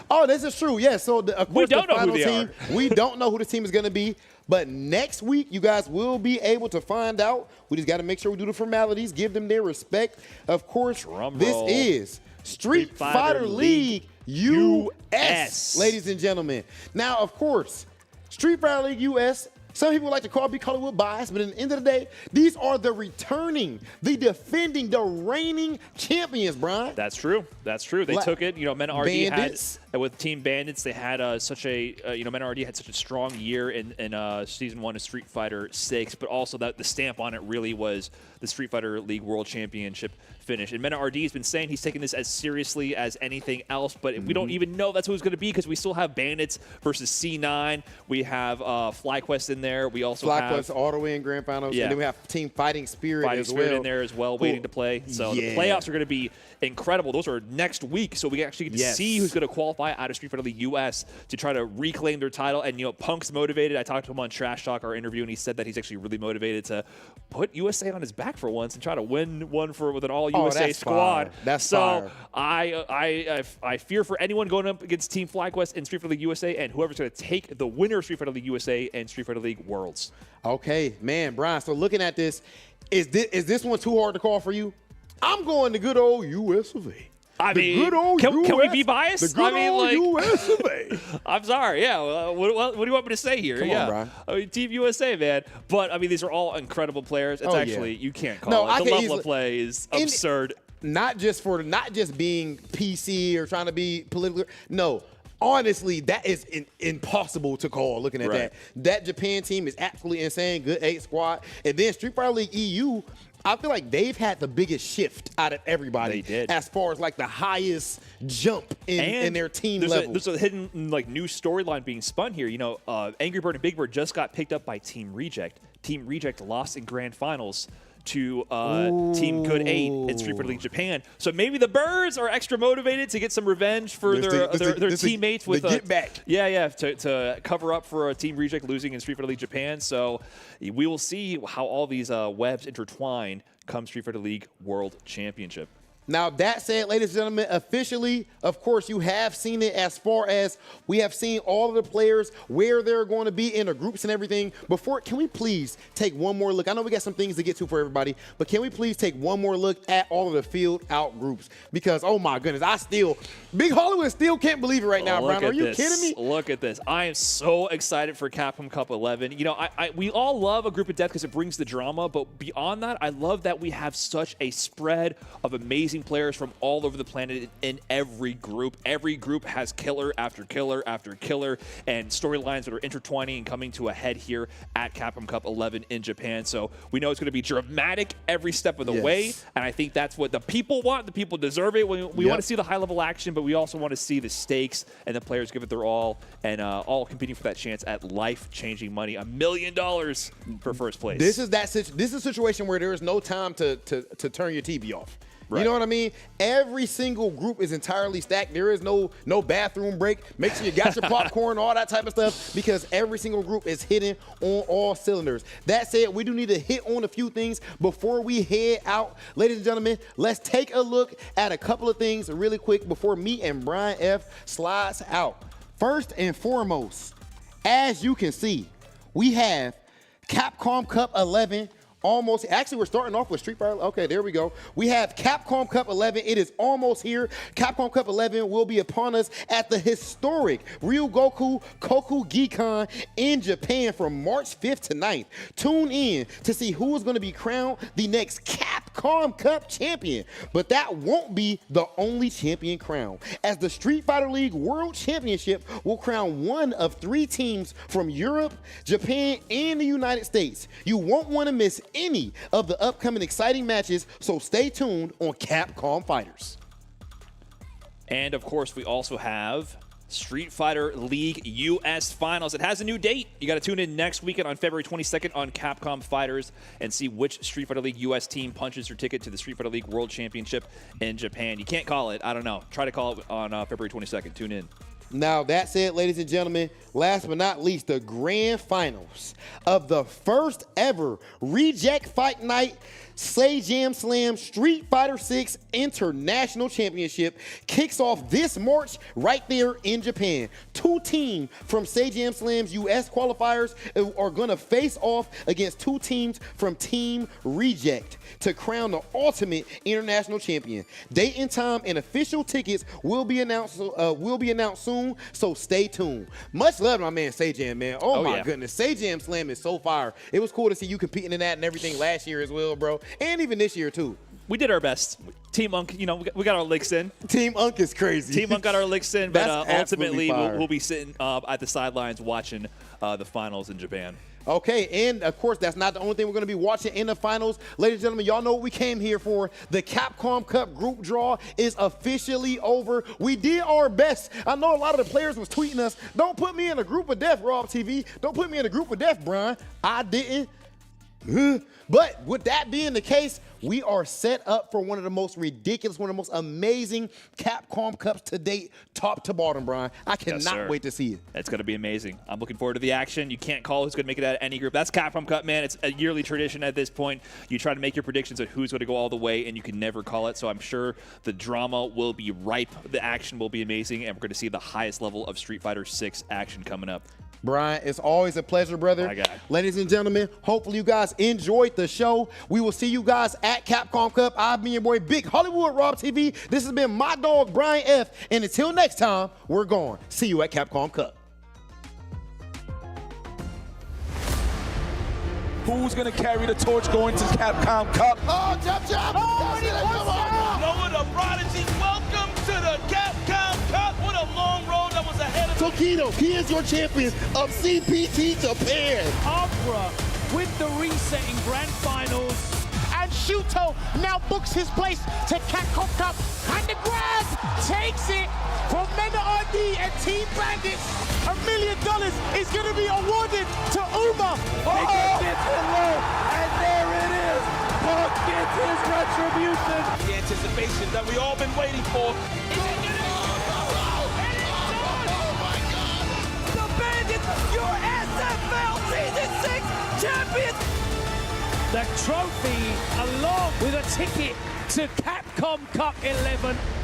Oh, this is true. Yeah, so of course,
we don't know who they
team, we don't know who the team is going to be, but next week, you guys will be able to find out. We just got to make sure we do the formalities, give them their respect. Of course, this is Street Fighter League US, ladies and gentlemen. Now, of course, Street Fighter League US, some people like to be called with bias, but at the end of the day, these are the returning, the defending, the reigning champions, Brian.
That's true. That's true. They took it. You know, MENA RD
Bandits.
With Team Bandits, they had such a, MENA RD had such a strong year in Season 1 of Street Fighter 6, but also the stamp on it really was the Street Fighter League World Championship finish. And MENA RD has been saying he's taking this as seriously as anything else, but we don't even know that's who it's going to be because we still have Bandits versus C9. We have FlyQuest in there. We also have
FlyQuest auto-win grand finals, and then we have Team Fighting Spirit
in there as well, waiting to play. So the playoffs are going to be incredible. Those are next week, so we actually get to see who's going to qualify out of Street Fighter League US to try to reclaim their title. And, Punk's motivated. I talked to him on Trash Talk, our interview, and he said that he's actually really motivated to put USA on his back for once and try to win one with an all-USA squad.
That's fire.
I fear for anyone going up against Team FlyQuest in Street Fighter League USA and whoever's going to take the winner of Street Fighter League USA and Street Fighter League Worlds. Okay, man, Brian, so looking at this, is this one too hard to call for you? I'm going to good old US of A. I mean, can we be biased? The good old US of A. I'm sorry. Yeah. What do you want me to say here?
Come on, Brian.
I mean, Team USA, man. But I mean, these are all incredible players. It's you can't call it. The level of play is absurd. Not just being PC or trying to be political. No. Honestly, that is impossible to call looking at that. That Japan team is absolutely insane. Good 8 squad. And then Street Fighter League EU, I feel like they've had the biggest shift out of everybody. They did. As far as like the highest jump in their team level. There's a hidden new storyline being spun here. Angry Bird and Big Bird just got picked up by Team Reject. Team Reject lost in grand finals to Team Good 8 in Street Fighter League Japan. So maybe the Birds are extra motivated to get some revenge for their teammates with
get back.
To cover up for Team Reject losing in Street Fighter League Japan. So we will see how all these webs intertwine come Street Fighter League World Championship.
Now, that said, ladies and gentlemen, officially, of course, you have seen it as far as we have seen all of the players, where they're going to be in the groups and everything. Before, can we please take one more look? I know we got some things to get to for everybody, but can we please take one more look at all of the filled out groups? Because, oh my goodness, Big Hollywood still can't believe it right now, Brian. Are you kidding me?
Look at this. I am so excited for Capcom Cup 11. You know, we all love a group of death because it brings the drama, but beyond that, I love that we have such a spread of amazing players from all over the planet in every group. Every group has killer after killer after killer and storylines that are intertwining and coming to a head here at Capcom Cup 11 in Japan. So we know it's going to be dramatic every step of the way, and I think that's what the people want. The people deserve it. We want to see the high-level action, but we also want to see the stakes and the players give it their all, and all competing for that chance at life-changing money, $1 million for first place.
This is a situation where there is no time to turn your TV off. Right. You know what I mean? Every single group is entirely stacked. There is no bathroom break. Make sure you got your popcorn, all that type of stuff, because every single group is hitting on all cylinders. That said, we do need to hit on a few things before we head out. Ladies and gentlemen, let's take a look at a couple of things really quick before me and Brian F slides out. First and foremost, as you can see, we have Capcom Cup 11 almost. Actually, we're starting off with Street Fighter. Okay, there we go. We have Capcom Cup 11. It is almost here. Capcom Cup 11 will be upon us at the historic Ryogoku Kokugikan in Japan from March 5th to 9th. Tune in to see who is going to be crowned the next Capcom Cup champion. But that won't be the only champion crown, as the Street Fighter League World Championship will crown one of 3 teams from Europe, Japan, and the United States. You won't want to miss any of the upcoming exciting matches, so stay tuned on Capcom Fighters.
And of course, we also have Street Fighter League US Finals. It has a new date. You got to tune in next weekend on February 22nd on Capcom Fighters and see which Street Fighter League US team punches your ticket to the Street Fighter League World Championship in Japan. You can't call it. I don't know. Try to call it on February 22nd. Tune in.
Now, that said, ladies and gentlemen, last but not least, the grand finals of the first ever Reject Fight Night Jam Slam Street Fighter 6 International Championship kicks off this March right there in Japan. 2 teams from Jam Slam's US qualifiers are going to face off against 2 teams from Team Reject to crown the ultimate international champion. Date and time and official tickets will be announced soon, so stay tuned. Much love to my man Jam, man. Oh my goodness, Jam Slam is so fire. It was cool to see you competing in that and everything last year as well, bro. And even this year, too.
We did our best. Team Unk, you know, we got our licks in.
Team Unk is crazy.
Team Unk got our licks in, but ultimately
fire.
we'll be sitting at the sidelines watching the finals in Japan.
Okay, and of course, that's not the only thing we're going to be watching in the finals. Ladies and gentlemen, y'all know what we came here for. The Capcom Cup group draw is officially over. We did our best. I know a lot of the players was tweeting us, don't put me in a group of death, RobTV. Don't put me in a group of death, Brian. I didn't. But with that being the case, we are set up for one of the most ridiculous, one of the most amazing Capcom Cups to date, top to bottom, Brian. I cannot wait to see it.
It's going to be amazing. I'm looking forward to the action. You can't call who's going to make it out of any group. That's Capcom Cup, man. It's a yearly tradition at this point. You try to make your predictions of who's going to go all the way, and you can never call it. So I'm sure the drama will be ripe. The action will be amazing, and we're going to see the highest level of Street Fighter 6 action coming up.
Brian, it's always a pleasure, brother.
My guy.
Ladies and gentlemen, hopefully you guys enjoyed the show. We will see you guys at Capcom Cup. I've been your boy, Big Hollywood RobTV. This has been my dog, Brian F. And until next time, we're gone. See you at Capcom Cup.
Who's going to carry the torch going to Capcom Cup?
Oh, jump, jump.
Noah the Prodigy, welcome to the Capcom Cup. What a long road that was ahead of
Tokido, he is your champion of CPT Japan.
Opera with the resetting grand finals. And Shuto now books his place to Capcom Cup. And the grab takes it from Mena RD and Team Bandits. $1 million is going to be awarded to Uma.
And there it is. Punk gets his retribution.
the anticipation that we all been waiting for.
The Bandits, your SFL Season 6 champions.
The trophy along with a ticket to Capcom Cup 11.